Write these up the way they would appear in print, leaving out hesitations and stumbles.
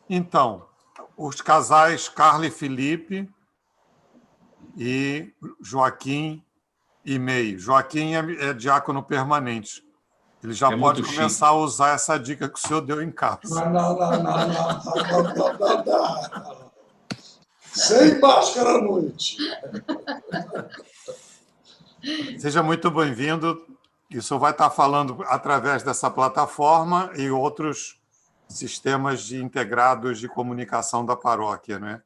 Então, os casais Carla e Felipe e Joaquim e Meio. Joaquim é diácono permanente. Ele já pode começar a usar essa dica que o senhor deu em casa. Não. Sem máscara à noite. Seja muito bem-vindo. O senhor vai estar falando através dessa plataforma e outros sistemas integrados de comunicação da paróquia, né?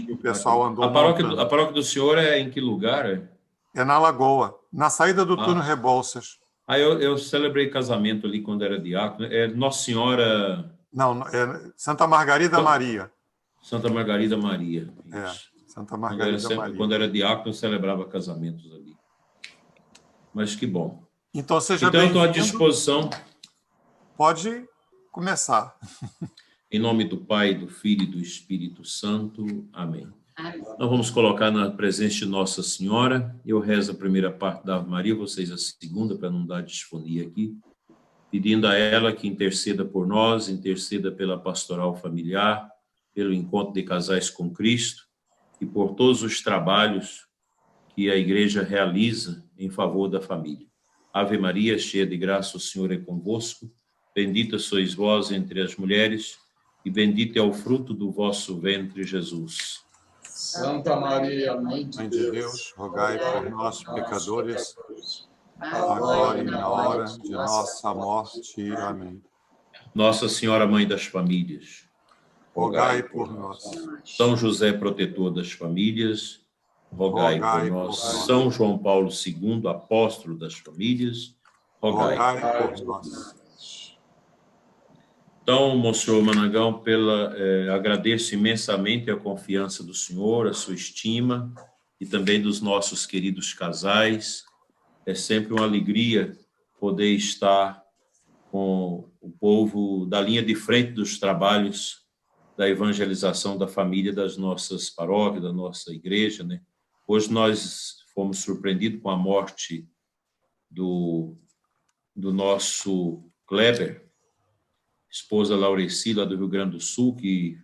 O pessoal andou montando. A paróquia do senhor é em que lugar? É na Lagoa, na saída do túnel Rebouças. Eu celebrei casamento ali quando era diácono. É Nossa Senhora... Não, é Santa Margarida Maria. Santa Margarida Maria. Isso. Santa Margarida Maria. Quando era diácono, eu celebrava casamentos ali. Mas que bom. Então, seja bem-vindo. Então, eu estou à disposição. Pode começar. Em nome do Pai, do Filho e do Espírito Santo. Amém. Nós vamos colocar na presença de Nossa Senhora. Eu rezo a primeira parte da Ave Maria, vocês a segunda, para não dar disfonia aqui. Pedindo a ela que interceda por nós, interceda pela pastoral familiar, pelo encontro de casais com Cristo e por todos os trabalhos que a Igreja realiza em favor da família. Ave Maria, cheia de graça, o Senhor é convosco. Bendita sois vós entre as mulheres e bendito é o fruto do vosso ventre, Jesus. Santa Maria, Mãe de Deus, rogai por nós, pecadores, agora e na hora de nossa morte. Amém. Nossa Senhora, Mãe das Famílias, rogai por nós. São José, protetor das famílias, rogai por nós. São João Paulo II, apóstolo das famílias, rogai por nós. Então, Monsenhor Managão, agradeço imensamente a confiança do senhor, a sua estima e também dos nossos queridos casais. É sempre uma alegria poder estar com o povo da linha de frente dos trabalhos da evangelização da família das nossas paróquias, da nossa igreja, né? Hoje nós fomos surpreendidos com a morte do nosso Kleber, esposa Laurecila, do Rio Grande do Sul, que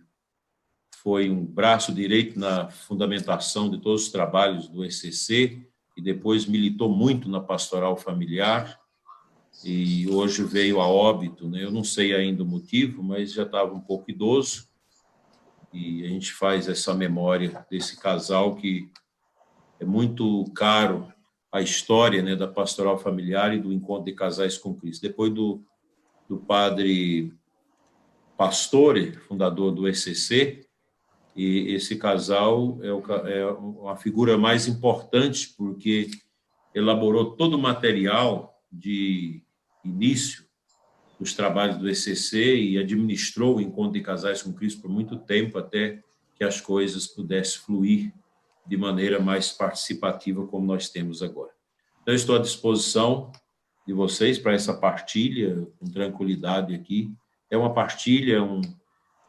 foi um braço direito na fundamentação de todos os trabalhos do ECC e depois militou muito na pastoral familiar e hoje veio a óbito, né? Eu não sei ainda o motivo, mas já estava um pouco idoso e a gente faz essa memória desse casal que é muito caro à história, né, da pastoral familiar e do encontro de casais com Cristo. Depois do padre Pastore, fundador do ECC, e esse casal é uma figura mais importante porque elaborou todo o material de início dos trabalhos do ECC e administrou o encontro de casais com Cristo por muito tempo até que as coisas pudessem fluir de maneira mais participativa como nós temos agora. Então, estou à disposição de vocês para essa partilha com tranquilidade aqui. É uma partilha,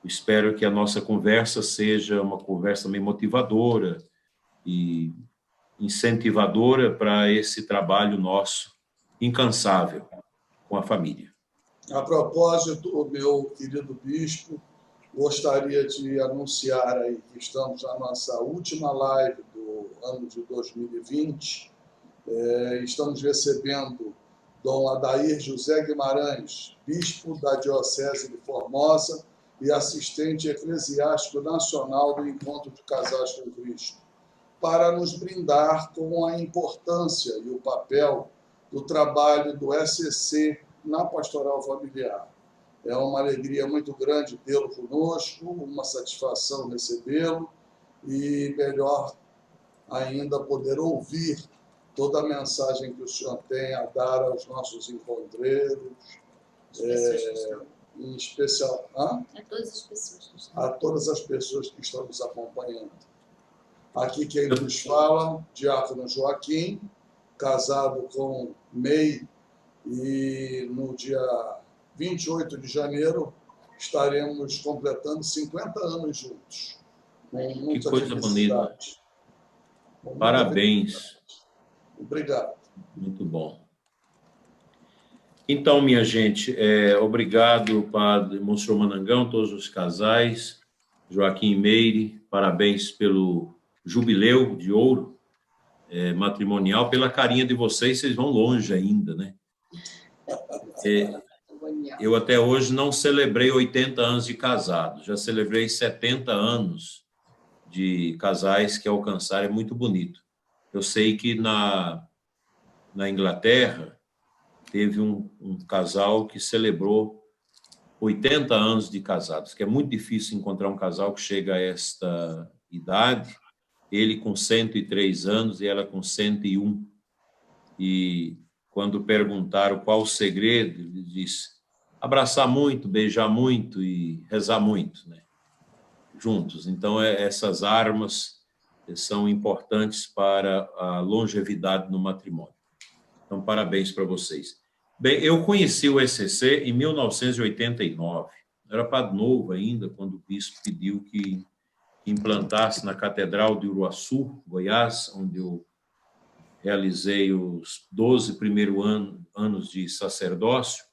espero que a nossa conversa seja uma conversa meio motivadora e incentivadora para esse trabalho nosso incansável com a família. A propósito, meu querido bispo, gostaria de anunciar aí que estamos na nossa última live do ano de 2020. Estamos recebendo Dom Adair José Guimarães, bispo da Diocese de Formosa e assistente eclesiástico nacional do Encontro de Casais com Cristo, para nos brindar com a importância e o papel do trabalho do ECC na pastoral familiar. É uma alegria muito grande tê-lo conosco, uma satisfação recebê-lo e, melhor ainda, poder ouvir toda a mensagem que o senhor tem a dar aos nossos encontreiros, em especial a todas as pessoas que estão nos acompanhando. Aqui quem nos fala, diácono Joaquim, casado com Mei, e no dia 28 de janeiro estaremos completando 50 anos juntos. Que coisa bonita. Parabéns. Obrigado. Muito bom. Então, minha gente, obrigado, Padre Monsenhor Manangão, todos os casais, Joaquim e Meire, parabéns pelo jubileu de ouro matrimonial, pela carinha de vocês vão longe ainda, né? Eu até hoje não celebrei 80 anos de casado, já celebrei 70 anos de casais que alcançaram, é muito bonito. Eu sei que na Inglaterra teve um casal que celebrou 80 anos de casados, que é muito difícil encontrar um casal que chega a esta idade, ele com 103 anos e ela com 101. E quando perguntaram qual o segredo, ele disse: abraçar muito, beijar muito e rezar muito, né? Juntos. Então, essas armas são importantes para a longevidade no matrimônio. Então, parabéns para vocês. Bem, eu conheci o ECC em 1989. Era padre novo ainda, quando o bispo pediu que implantasse na Catedral de Uruaçu, Goiás, onde eu realizei os 12 primeiros anos de sacerdócio,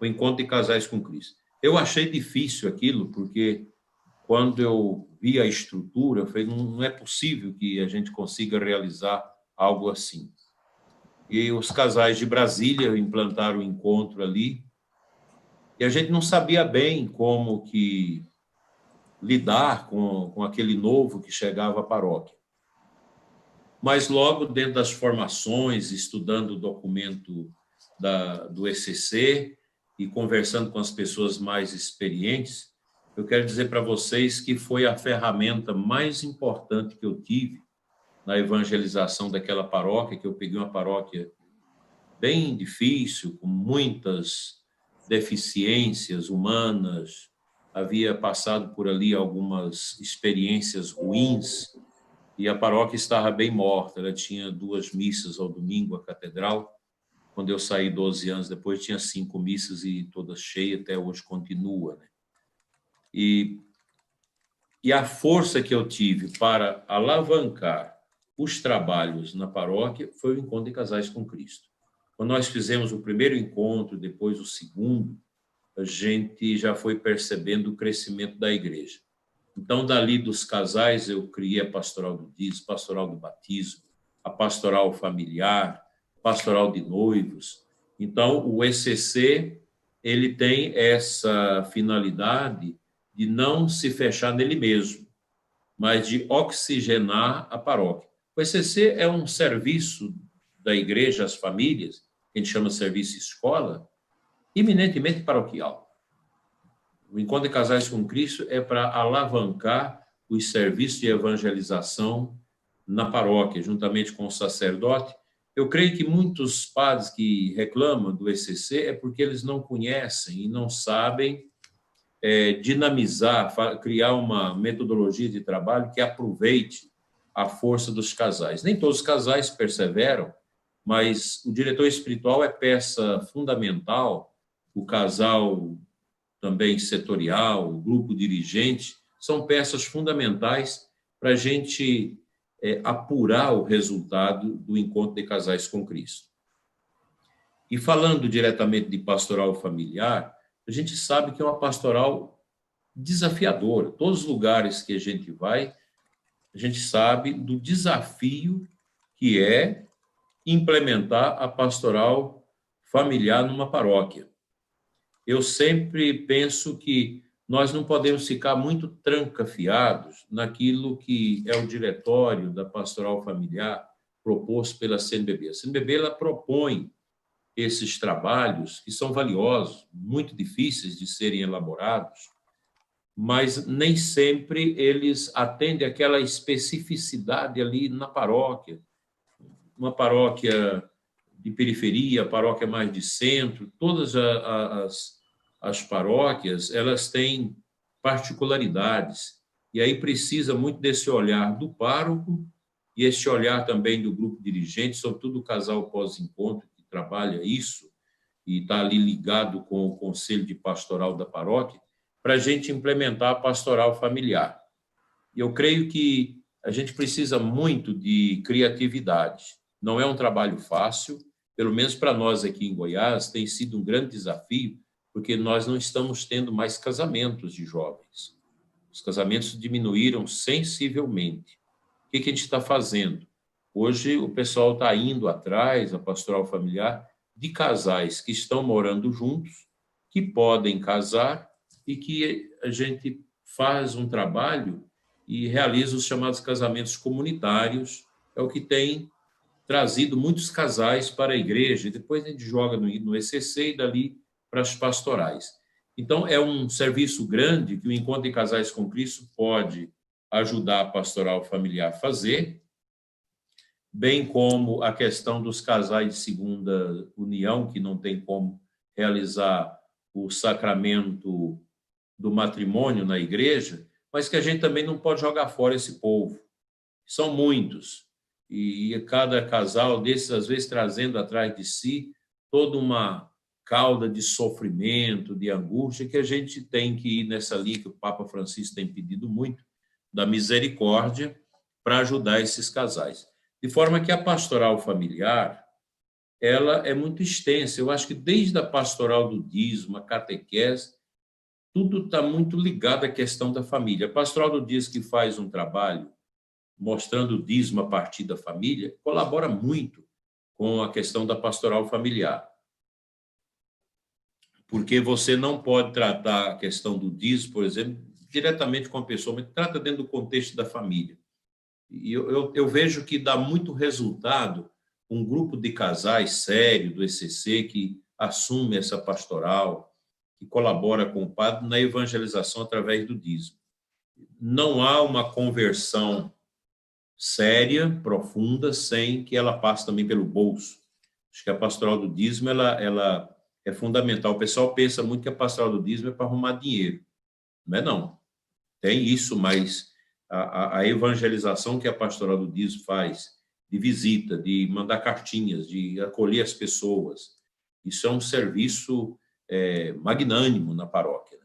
o encontro de casais com Cristo. Eu achei difícil aquilo, porque quando eu vi a estrutura, eu falei, não é possível que a gente consiga realizar algo assim. E os casais de Brasília implantaram o encontro ali, e a gente não sabia bem como que lidar com aquele novo que chegava à paróquia. Mas logo dentro das formações, estudando o documento do ECC e conversando com as pessoas mais experientes, eu quero dizer para vocês que foi a ferramenta mais importante que eu tive na evangelização daquela paróquia, que eu peguei uma paróquia bem difícil, com muitas deficiências humanas, havia passado por ali algumas experiências ruins, e a paróquia estava bem morta, ela tinha 2 missas ao domingo, a catedral. Quando eu saí 12 anos depois, tinha 5 missas e todas cheias, até hoje continua, né? E a força que eu tive para alavancar os trabalhos na paróquia foi o encontro de casais com Cristo. Quando nós fizemos o primeiro encontro, depois o segundo, a gente já foi percebendo o crescimento da igreja. Então, dali dos casais, eu criei a pastoral do dízimo, pastoral do batismo, a pastoral familiar, pastoral de noivos. Então, o ECC, ele tem essa finalidade de não se fechar nele mesmo, mas de oxigenar a paróquia. O ECC é um serviço da igreja às famílias, que a gente chama de serviço escola, eminentemente paroquial. O Encontro de Casais com Cristo é para alavancar os serviços de evangelização na paróquia, juntamente com o sacerdote. Eu creio que muitos padres que reclamam do ECC é porque eles não conhecem e não sabem dinamizar, criar uma metodologia de trabalho que aproveite a força dos casais. Nem todos os casais perseveram, mas o diretor espiritual é peça fundamental, o casal também setorial, o grupo dirigente, são peças fundamentais para a gente apurar o resultado do encontro de casais com Cristo. E falando diretamente de pastoral familiar, a gente sabe que é uma pastoral desafiadora. Todos os lugares que a gente vai, a gente sabe do desafio que é implementar a pastoral familiar numa paróquia. Eu sempre penso que nós não podemos ficar muito trancafiados naquilo que é o diretório da pastoral familiar proposto pela CNBB. A CNBB ela propõe esses trabalhos que são valiosos, muito difíceis de serem elaborados, mas nem sempre eles atendem àquela especificidade ali na paróquia. Uma paróquia de periferia, paróquia mais de centro, todas as paróquias, elas têm particularidades, e aí precisa muito desse olhar do pároco e esse olhar também do grupo dirigente, sobretudo o casal pós-encontro, que trabalha isso e está ali ligado com o conselho de pastoral da paróquia, para a gente implementar a pastoral familiar. E eu creio que a gente precisa muito de criatividade. Não é um trabalho fácil, pelo menos para nós aqui em Goiás, tem sido um grande desafio, porque nós não estamos tendo mais casamentos de jovens. Os casamentos diminuíram sensivelmente. O que a gente está fazendo? Hoje, o pessoal está indo atrás, a pastoral familiar, de casais que estão morando juntos, que podem casar e que a gente faz um trabalho e realiza os chamados casamentos comunitários. É o que tem trazido muitos casais para a igreja, e depois a gente joga no ECC e dali para as pastorais. Então, é um serviço grande que o Encontro de Casais com Cristo pode ajudar a pastoral familiar a fazer, bem como a questão dos casais de segunda união, que não tem como realizar o sacramento do matrimônio na igreja, mas que a gente também não pode jogar fora esse povo. São muitos, e cada casal desses, às vezes, trazendo atrás de si toda uma cauda de sofrimento, de angústia, que a gente tem que ir nessa linha que o Papa Francisco tem pedido muito, da misericórdia, para ajudar esses casais. De forma que a pastoral familiar, ela é muito extensa. Eu acho que desde a pastoral do dízimo, a catequese, tudo está muito ligado à questão da família. A pastoral do dízimo, que faz um trabalho mostrando o dízimo a partir da família, colabora muito com a questão da pastoral familiar. Porque você não pode tratar a questão do dízimo, por exemplo, diretamente com a pessoa, mas trata dentro do contexto da família. E eu vejo que dá muito resultado um grupo de casais sério do ECC que assume essa pastoral, que colabora com o padre na evangelização através do dízimo. Não há uma conversão séria, profunda, sem que ela passe também pelo bolso. Acho que a pastoral do dízimo ela é fundamental. O pessoal pensa muito que a pastoral do dízimo é para arrumar dinheiro. Não é, não. Tem isso, mas a evangelização que a pastoral do dízimo faz, de visita, de mandar cartinhas, de acolher as pessoas, isso é um serviço magnânimo na paróquia.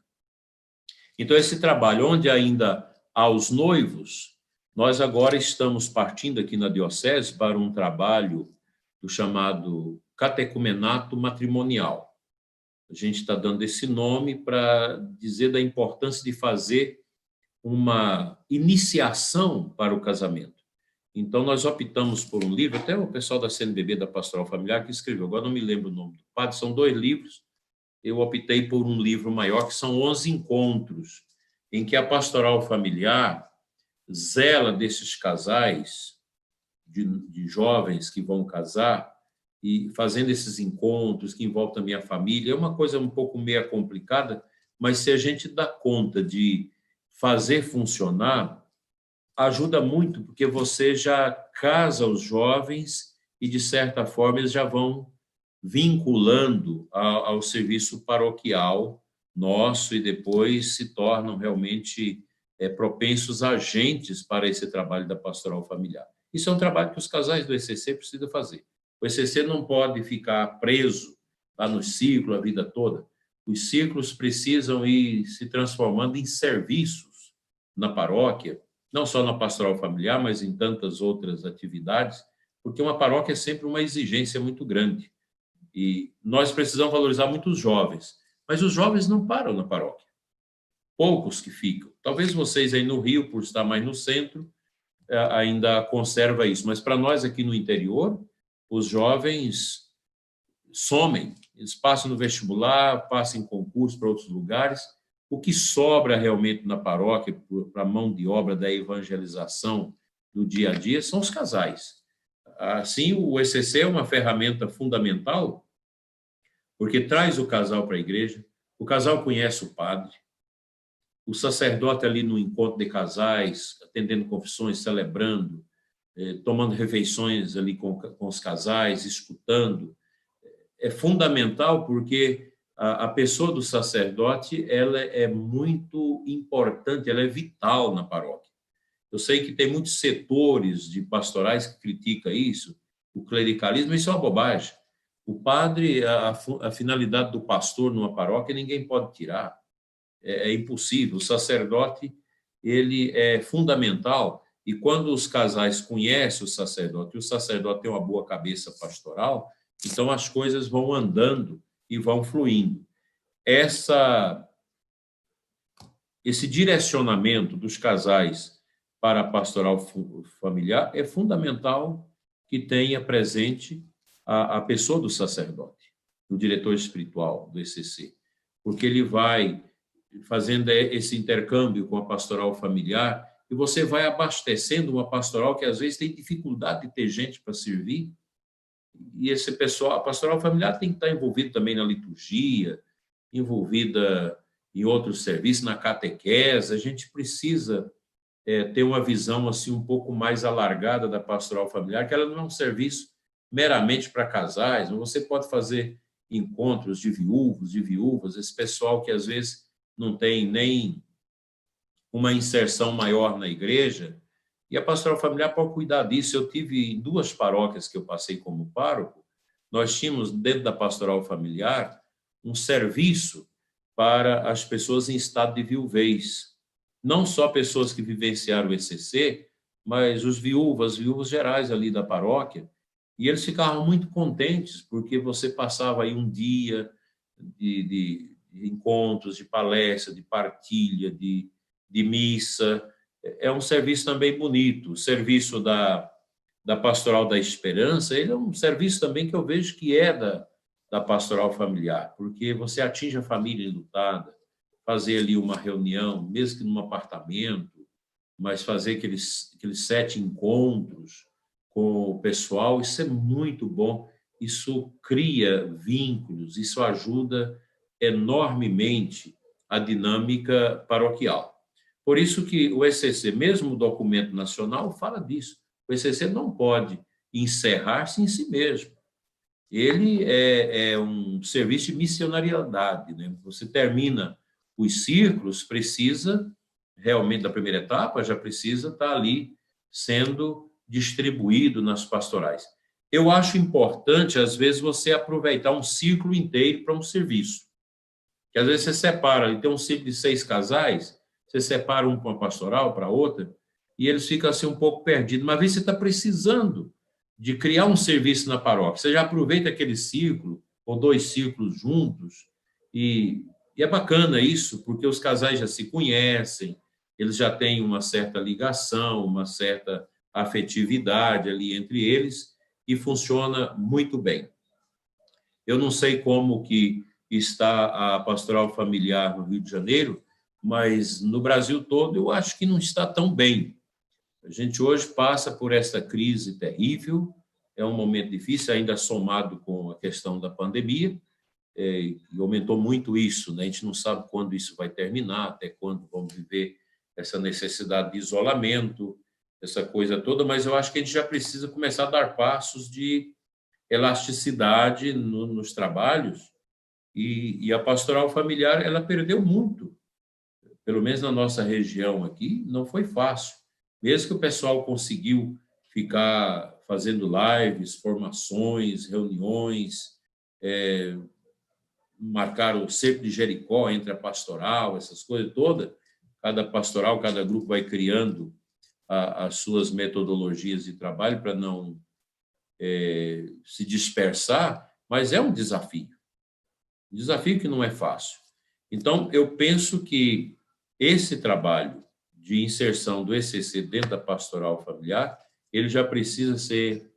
Então, esse trabalho, onde ainda há os noivos, nós agora estamos partindo aqui na diocese para um trabalho do chamado catecumenato matrimonial. A gente está dando esse nome para dizer da importância de fazer uma iniciação para o casamento. Então, nós optamos por um livro, até o pessoal da CNBB, da Pastoral Familiar, que escreveu, agora não me lembro o nome do padre, são 2 livros, eu optei por um livro maior, que são 11 encontros, em que a Pastoral Familiar zela desses casais de jovens que vão casar e fazendo esses encontros que envolvem também a família. É uma coisa um pouco meio complicada, mas se a gente dá conta de fazer funcionar, ajuda muito, porque você já casa os jovens e, de certa forma, eles já vão vinculando ao serviço paroquial nosso e depois se tornam realmente propensos agentes para esse trabalho da pastoral familiar. Isso é um trabalho que os casais do ECC precisam fazer. O ECC não pode ficar preso lá no ciclo a vida toda. Os ciclos precisam ir se transformando em serviços na paróquia, não só na pastoral familiar, mas em tantas outras atividades, porque uma paróquia é sempre uma exigência muito grande. E nós precisamos valorizar muito os jovens, mas os jovens não param na paróquia. Poucos que ficam. Talvez vocês aí no Rio, por estar mais no centro, ainda conserva isso, mas para nós aqui no interior, os jovens somem, eles passam no vestibular, passam em concurso para outros lugares. O que sobra realmente na paróquia para a mão de obra da evangelização do dia a dia são os casais. Assim, o ECC é uma ferramenta fundamental, porque traz o casal para a igreja, o casal conhece o padre, o sacerdote ali no encontro de casais, atendendo confissões, celebrando, tomando refeições ali com os casais, escutando. É fundamental porque a pessoa do sacerdote ela é muito importante, ela é vital na paróquia. Eu sei que tem muitos setores de pastorais que criticam isso, o clericalismo, isso é uma bobagem. O padre, a finalidade do pastor numa paróquia, ninguém pode tirar. É impossível. O sacerdote, ele é fundamental, e quando os casais conhecem o sacerdote, e o sacerdote tem uma boa cabeça pastoral, Então, as coisas vão andando e vão fluindo. Esse direcionamento dos casais para a pastoral familiar é fundamental que tenha presente a pessoa do sacerdote, do diretor espiritual do ECC, porque ele vai fazendo esse intercâmbio com a pastoral familiar e você vai abastecendo uma pastoral que às vezes tem dificuldade de ter gente para servir. E esse pessoal, a pastoral familiar tem que estar envolvido também na liturgia, envolvida em outros serviços, na catequese. A gente precisa ter uma visão assim um pouco mais alargada da pastoral familiar, que ela não é um serviço meramente para casais. Você pode fazer encontros de viúvos, de viúvas, esse pessoal que às vezes não tem nem uma inserção maior na igreja, e a pastoral familiar pode cuidar disso. Eu tive em 2 paróquias que eu passei como pároco, nós tínhamos dentro da pastoral familiar um serviço para as pessoas em estado de viuvez. Não só pessoas que vivenciaram o ECC, mas os viúvas gerais ali da paróquia, e eles ficavam muito contentes, porque você passava aí um dia de encontros, de palestra, de partilha, de missa. É um serviço também bonito. O serviço da Pastoral da Esperança, ele é um serviço também que eu vejo que é da pastoral familiar, porque você atinge a família enlutada, fazer ali uma reunião, mesmo que num apartamento, mas fazer aqueles 7 encontros com o pessoal, isso é muito bom, isso cria vínculos, isso ajuda enormemente a dinâmica paroquial. Por isso que o ECC, mesmo o documento nacional, fala disso. O ECC não pode encerrar-se em si mesmo. Ele é um serviço de missionariedade, né? Você termina os círculos, precisa realmente da primeira etapa, já precisa estar ali sendo distribuído nas pastorais. Eu acho importante, às vezes, você aproveitar um círculo inteiro para um serviço. Que às vezes você separa, e tem um círculo de 6 casais, você separa um para uma pastoral, para outra, e eles ficam assim um pouco perdidos. Mas às vezes você está precisando de criar um serviço na paróquia. Você já aproveita aquele círculo, ou 2 círculos juntos, e é bacana isso, porque os casais já se conhecem, eles já têm uma certa ligação, uma certa afetividade ali entre eles, e funciona muito bem. Eu não sei como que está a pastoral familiar no Rio de Janeiro, mas no Brasil todo eu acho que não está tão bem. A gente hoje passa por essa crise terrível, é um momento difícil, ainda somado com a questão da pandemia, e aumentou muito isso, né? A gente não sabe quando isso vai terminar, até quando vamos viver essa necessidade de isolamento, essa coisa toda, mas eu acho que a gente já precisa começar a dar passos de elasticidade nos trabalhos, e a pastoral familiar ela perdeu muito, pelo menos na nossa região aqui, não foi fácil. Mesmo que o pessoal conseguiu ficar fazendo lives, formações, reuniões, marcaram o cerco de Jericó entre a pastoral, essas coisas todas, cada pastoral, cada grupo vai criando as suas metodologias de trabalho para não se dispersar, mas é um desafio que não é fácil. Então, eu penso que esse trabalho de inserção do ECC dentro da pastoral familiar, ele já precisa ser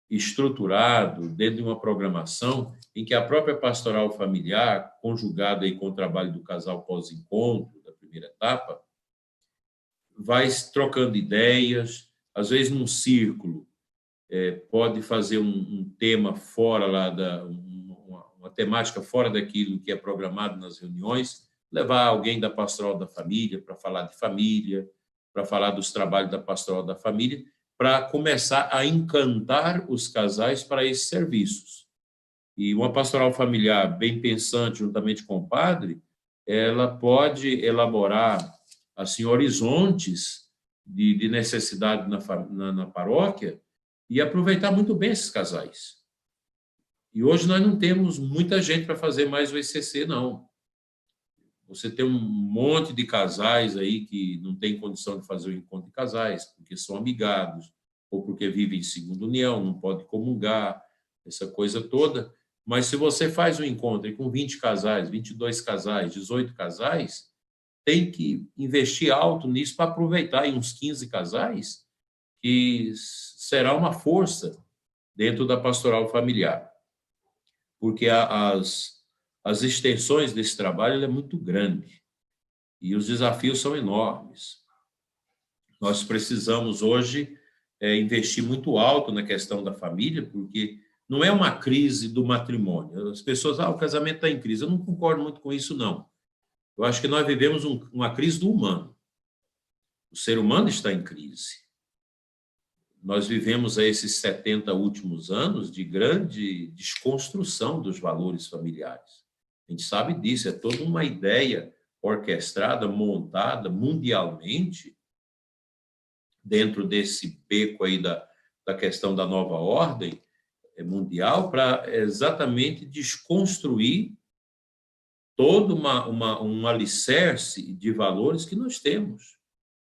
estruturado dentro de uma programação em que a própria pastoral familiar, conjugada aí com o trabalho do casal pós-encontro, da primeira etapa, vai trocando ideias, às vezes num círculo, pode fazer um tema fora lá uma temática fora daquilo que é programado nas reuniões, levar alguém da pastoral da família para falar de família, para falar dos trabalhos da pastoral da família, para começar a encantar os casais para esses serviços. E uma pastoral familiar bem pensante, juntamente com o padre, ela pode elaborar assim, horizontes de necessidade na paróquia e aproveitar muito bem esses casais. E hoje nós não temos muita gente para fazer mais o ECC, não. Você tem um monte de casais aí que não tem condição de fazer o encontro de casais, porque são amigados, ou porque vivem em segunda união, não pode comungar, essa coisa toda. Mas se você faz um encontro com 20 casais, 22 casais, 18 casais, tem que investir alto nisso para aproveitar em uns 15 casais, que será uma força dentro da pastoral familiar. Porque as extensões desse trabalho é muito grande e os desafios são enormes. Nós precisamos hoje investir muito alto na questão da família, porque não é uma crise do matrimônio. As pessoas, o casamento está em crise. Eu não concordo muito com isso, não. Eu acho que nós vivemos uma crise do humano. O ser humano está em crise. Nós vivemos esses 70 últimos anos de grande desconstrução dos valores familiares. A gente sabe disso, é toda uma ideia orquestrada, montada mundialmente, dentro desse beco aí da questão da nova ordem mundial, para exatamente desconstruir todo um alicerce de valores que nós temos.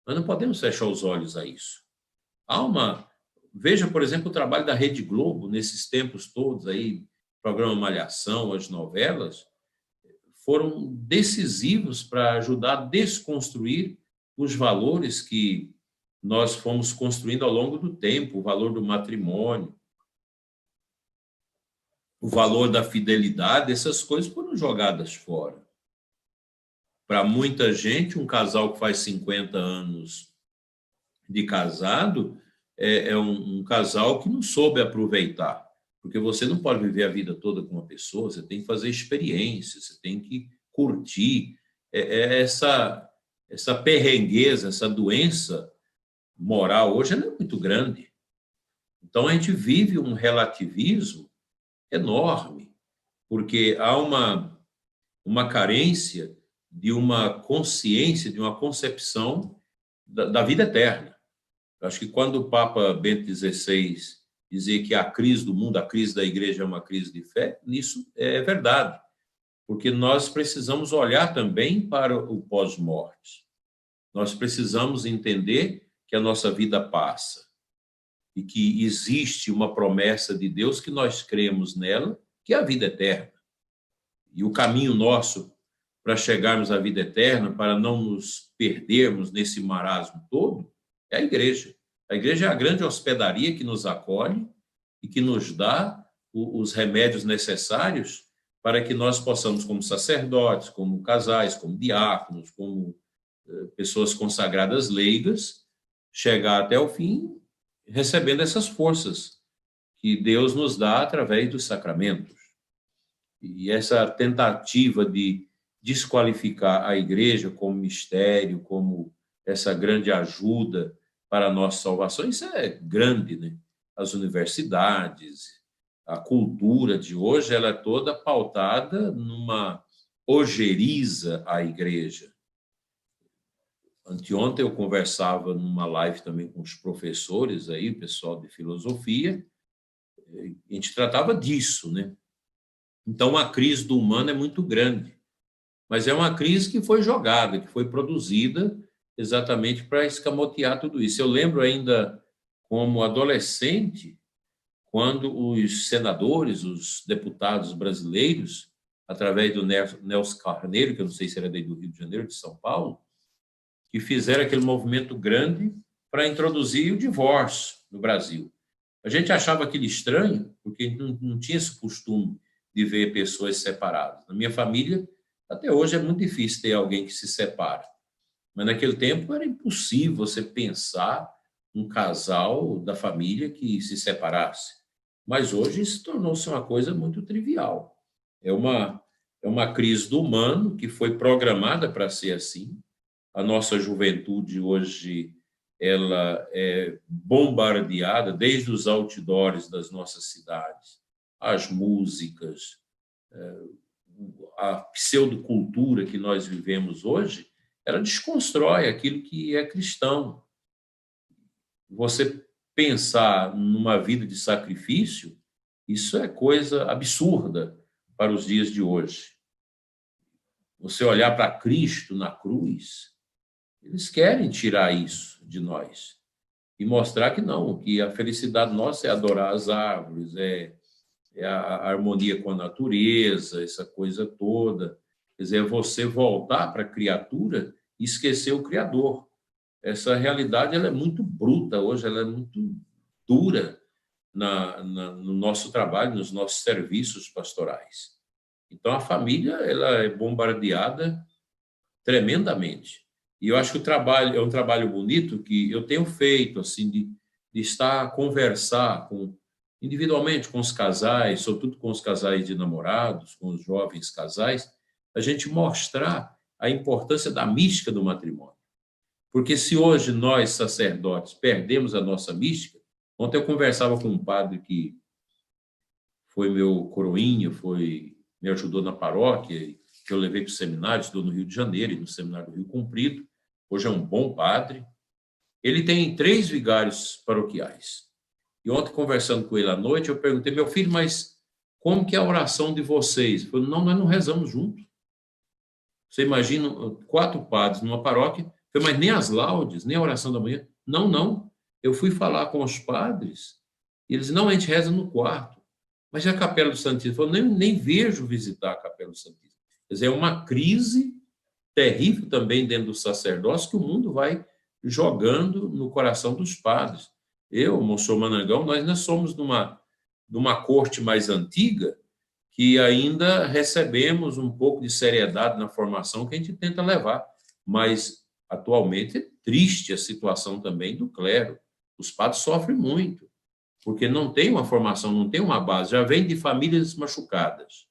Nós não podemos fechar os olhos a isso. Veja, por exemplo, o trabalho da Rede Globo nesses tempos todos aí, programa Malhação, as novelas, foram decisivos para ajudar a desconstruir os valores que nós fomos construindo ao longo do tempo, o valor do matrimônio, o valor da fidelidade, essas coisas foram jogadas fora. Para muita gente, um casal que faz 50 anos de casado é um casal que não soube aproveitar, porque você não pode viver a vida toda com uma pessoa, você tem que fazer experiências, você tem que curtir. Essa perrengueza, essa doença moral hoje ela é muito grande. Então, a gente vive um relativismo enorme, porque há uma carência de uma consciência, de uma concepção da vida eterna. Eu acho que quando o Papa Bento XVI dizia que a crise do mundo, a crise da igreja é uma crise de fé, isso é verdade, porque nós precisamos olhar também para o pós-morte. Nós precisamos entender que a nossa vida passa e que existe uma promessa de Deus que nós cremos nela, que é a vida eterna. E o caminho nosso para chegarmos à vida eterna, para não nos perdermos nesse marasmo todo, é a igreja. A igreja é a grande hospedaria que nos acolhe e que nos dá os remédios necessários para que nós possamos, como sacerdotes, como casais, como diáconos, como pessoas consagradas leigas, chegar até o fim recebendo essas forças que Deus nos dá através dos sacramentos. E essa tentativa de desqualificar a igreja como mistério, como essa grande ajuda para a nossa salvação, isso é grande, né? As universidades, a cultura de hoje, ela é toda pautada numa ojeriza à igreja. Anteontem eu conversava numa live também com os professores aí, o pessoal de filosofia, a gente tratava disso, né? Então, a crise do humano é muito grande, mas é uma crise que foi jogada, que foi produzida exatamente para escamotear tudo isso. Eu lembro ainda, como adolescente, quando os senadores, os deputados brasileiros, através do Nelson Carneiro, que eu não sei se era do Rio de Janeiro, de São Paulo, que fizeram aquele movimento grande para introduzir o divórcio no Brasil. A gente achava aquilo estranho, porque não tinha esse costume de ver pessoas separadas. Na minha família, até hoje é muito difícil ter alguém que se separa. Mas naquele tempo era impossível você pensar um casal da família que se separasse. Mas hoje isso tornou-se uma coisa muito trivial. É uma crise do humano que foi programada para ser assim. A nossa juventude hoje ela é bombardeada desde os outdoors das nossas cidades, as músicas, a pseudocultura que nós vivemos hoje, ela desconstrói aquilo que é cristão. Você pensar numa vida de sacrifício, isso é coisa absurda para os dias de hoje. Você olhar para Cristo na cruz, eles querem tirar isso de nós e mostrar que não, que a felicidade nossa é adorar as árvores, é a harmonia com a natureza, essa coisa toda. Quer dizer, é você voltar para a criatura e esquecer o Criador. Essa realidade ela é muito bruta hoje, ela é muito dura no nosso trabalho, nos nossos serviços pastorais. Então, a família ela é bombardeada tremendamente. E eu acho que o trabalho é um trabalho bonito que eu tenho feito, assim, de estar a conversar individualmente com os casais, sobretudo com os casais de namorados, com os jovens casais, a gente mostrar a importância da mística do matrimônio. Porque se hoje nós, sacerdotes, perdemos a nossa mística, ontem eu conversava com um padre que foi meu coroinha, me ajudou na paróquia, que eu levei para o seminário, estudou no Rio de Janeiro e no seminário do Rio Comprido, hoje é um bom padre. Ele tem 3 vigários paroquiais. E ontem, conversando com ele à noite, eu perguntei, meu filho, mas como que é a oração de vocês? Ele falou, não, nós não rezamos juntos. Você imagina 4 padres numa paróquia, mas nem as laudes, nem a oração da manhã. Não, não. Eu fui falar com os padres, e eles, não, a gente reza no quarto. Mas e a Capela do Santíssimo? Eu falei, nem vejo visitar a Capela do Santíssimo. Quer dizer, é uma crise terrível também dentro do sacerdócio que o mundo vai jogando no coração dos padres. Eu, Monsenhor Manangão, nós ainda somos de uma corte mais antiga que ainda recebemos um pouco de seriedade na formação que a gente tenta levar. Mas, atualmente, é triste a situação também do clero. Os padres sofrem muito, porque não tem uma formação, não tem uma base, já vem de famílias machucadas.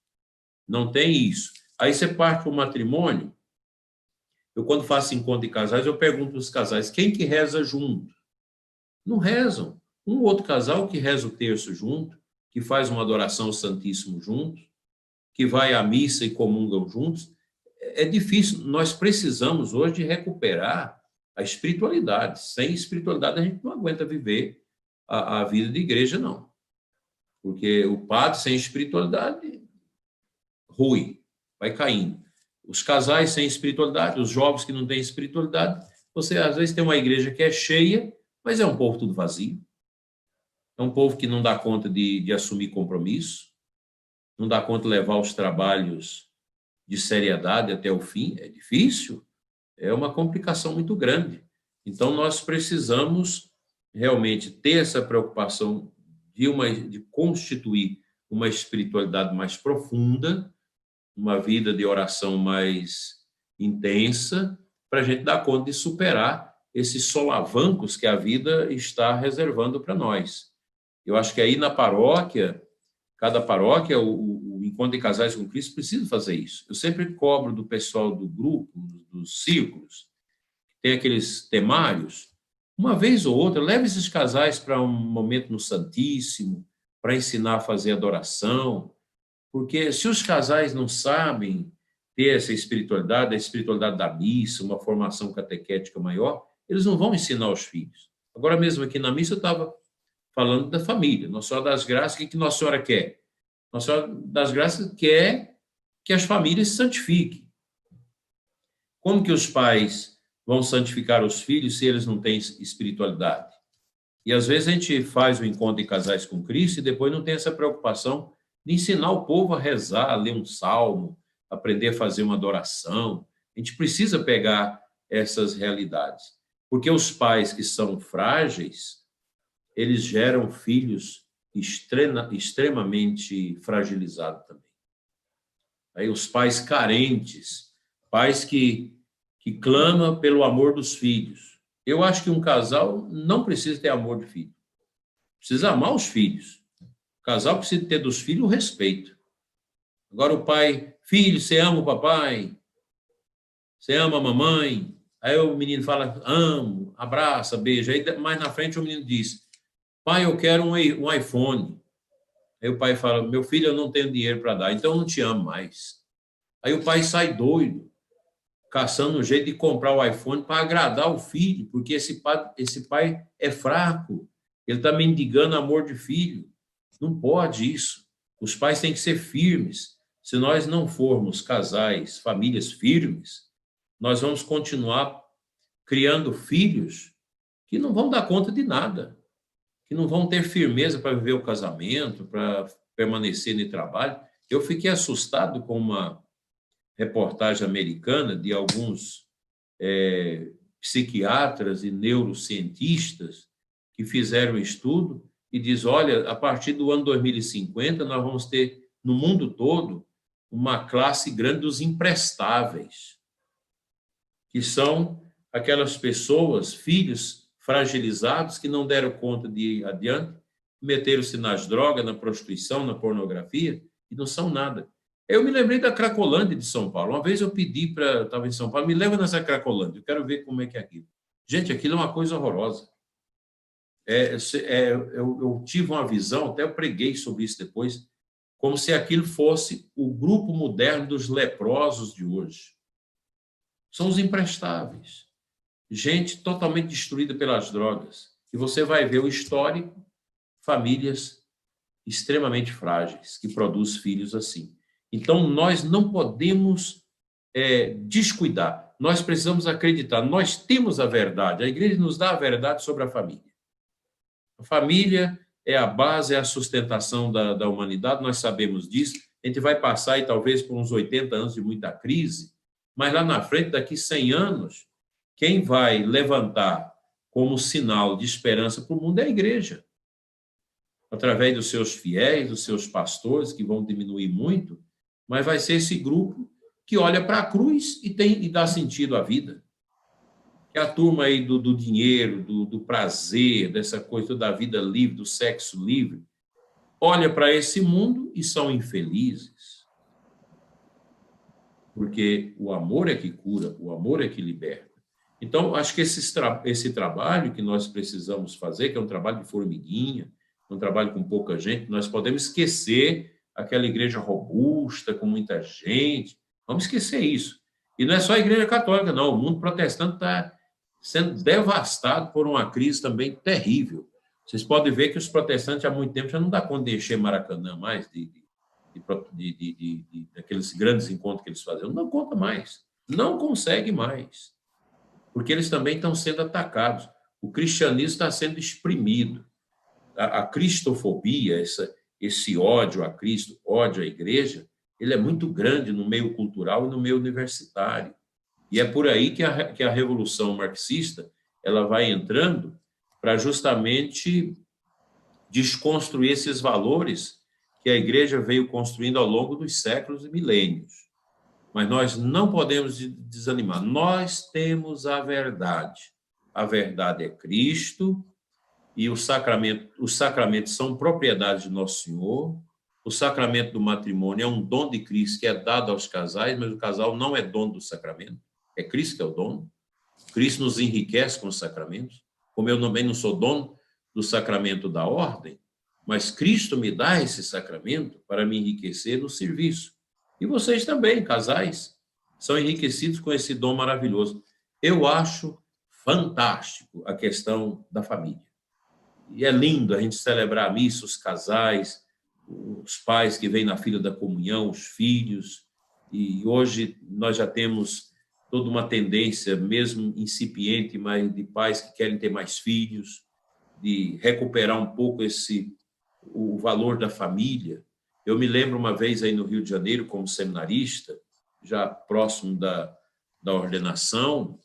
Não tem isso. Aí você parte para o matrimônio. Eu, quando faço encontro de casais, eu pergunto para os casais, quem que reza junto? Não rezam. Um outro casal que reza o terço junto, que faz uma adoração ao Santíssimo junto, que vai à missa e comungam juntos. É difícil. Nós precisamos hoje de recuperar a espiritualidade. Sem espiritualidade, a gente não aguenta viver a vida de igreja, não. Porque o padre sem espiritualidade, ruim, vai caindo. Os casais sem espiritualidade, os jovens que não têm espiritualidade, você às vezes tem uma igreja que é cheia, mas é um povo tudo vazio. É um povo que não dá conta de assumir compromisso, não dá conta de levar os trabalhos de seriedade até o fim. É difícil, é uma complicação muito grande. Então, nós precisamos realmente ter essa preocupação de constituir uma espiritualidade mais profunda, uma vida de oração mais intensa, para a gente dar conta de superar esses solavancos que a vida está reservando para nós. Eu acho que aí na paróquia, cada paróquia, o Encontro de Casais com Cristo precisa fazer isso. Eu sempre cobro do pessoal do grupo, dos círculos, tem aqueles temários, uma vez ou outra, leve esses casais para um momento no Santíssimo, para ensinar a fazer adoração, porque se os casais não sabem ter essa espiritualidade, a espiritualidade da missa, uma formação catequética maior, eles não vão ensinar aos filhos. Agora mesmo aqui na missa eu estava falando da família. Nossa Senhora das Graças, o que Nossa Senhora quer? Nossa Senhora das Graças quer que as famílias se santifiquem. Como que os pais vão santificar os filhos se eles não têm espiritualidade? E às vezes a gente faz o encontro de casais com Cristo e depois não tem essa preocupação de ensinar o povo a rezar, a ler um salmo, aprender a fazer uma adoração. A gente precisa pegar essas realidades. Porque os pais que são frágeis, eles geram filhos extremamente fragilizados também. Aí os pais carentes, pais que clamam pelo amor dos filhos. Eu acho que um casal não precisa ter amor de filho. Precisa amar os filhos. O casal precisa ter dos filhos o respeito. Agora o pai, filho, você ama o papai? Você ama a mamãe? Aí o menino fala, amo, abraça, beija. Aí mais na frente o menino diz, pai, eu quero um iPhone. Aí o pai fala, meu filho, eu não tenho dinheiro para dar, então eu não te amo mais. Aí o pai sai doido, caçando um jeito de comprar o iPhone para agradar o filho, porque esse pai é fraco, ele está mendigando amor de filho. Não pode isso. Os pais têm que ser firmes. Se nós não formos casais, famílias firmes, nós vamos continuar criando filhos que não vão dar conta de nada, que não vão ter firmeza para viver o casamento, para permanecer no trabalho. Eu fiquei assustado com uma reportagem americana de alguns psiquiatras e neurocientistas que fizeram um estudo e diz, olha, a partir do ano 2050, nós vamos ter, no mundo todo, uma classe grande dos imprestáveis, que são aquelas pessoas, filhos fragilizados, que não deram conta de ir adiante, meteram-se nas drogas, na prostituição, na pornografia, e não são nada. Eu me lembrei da Cracolândia de São Paulo. Uma vez eu pedi para... Estava em São Paulo, me leva nessa Cracolândia, eu quero ver como é que é aquilo. Gente, aquilo é uma coisa horrorosa. Eu tive uma visão, até eu preguei sobre isso depois, como se aquilo fosse o grupo moderno dos leprosos de hoje. São os imprestáveis. Gente totalmente destruída pelas drogas. E você vai ver o histórico, famílias extremamente frágeis, que produzem filhos assim. Então, nós não podemos descuidar. Nós precisamos acreditar. Nós temos a verdade. A igreja nos dá a verdade sobre a família. A família é a base, é a sustentação da humanidade, nós sabemos disso. A gente vai passar, aí, talvez, por uns 80 anos de muita crise, mas lá na frente, daqui 100 anos, quem vai levantar como sinal de esperança para o mundo é a igreja. Através dos seus fiéis, dos seus pastores, que vão diminuir muito, mas vai ser esse grupo que olha para a cruz e dá sentido à vida. Que a turma aí do dinheiro, do prazer, dessa coisa da vida livre, do sexo livre, olha para esse mundo e são infelizes. Porque o amor é que cura, o amor é que liberta. Então, acho que esse trabalho que nós precisamos fazer, que é um trabalho de formiguinha, um trabalho com pouca gente, nós podemos esquecer aquela igreja robusta, com muita gente, vamos esquecer isso. E não é só a igreja católica, não, o mundo protestante está sendo devastado por uma crise também terrível. Vocês podem ver que os protestantes há muito tempo já não dá conta de encher Maracanã mais, daqueles grandes encontros que eles faziam. Não conta mais, não consegue mais, porque eles também estão sendo atacados. O cristianismo está sendo exprimido. A cristofobia, esse ódio a Cristo, ódio à igreja, ele é muito grande no meio cultural e no meio universitário. E é por aí que a revolução marxista ela vai entrando para justamente desconstruir esses valores que a igreja veio construindo ao longo dos séculos e milênios. Mas nós não podemos desanimar. Nós temos a verdade. A verdade é Cristo e os sacramentos são propriedade de Nosso Senhor. O sacramento do matrimônio é um dom de Cristo que é dado aos casais, mas o casal não é dono do sacramento. É Cristo que é o dono. Cristo nos enriquece com os sacramentos. Como eu também não sou dono do sacramento da ordem, mas Cristo me dá esse sacramento para me enriquecer no serviço. E vocês também, casais, são enriquecidos com esse dom maravilhoso. Eu acho fantástico a questão da família. E é lindo a gente celebrar a missa, os casais, os pais que vêm na fila da comunhão, os filhos. E hoje nós já temos toda uma tendência, mesmo incipiente, mas de pais que querem ter mais filhos, de recuperar um pouco o valor da família. Eu me lembro uma vez aí no Rio de Janeiro, como seminarista, já próximo da ordenação,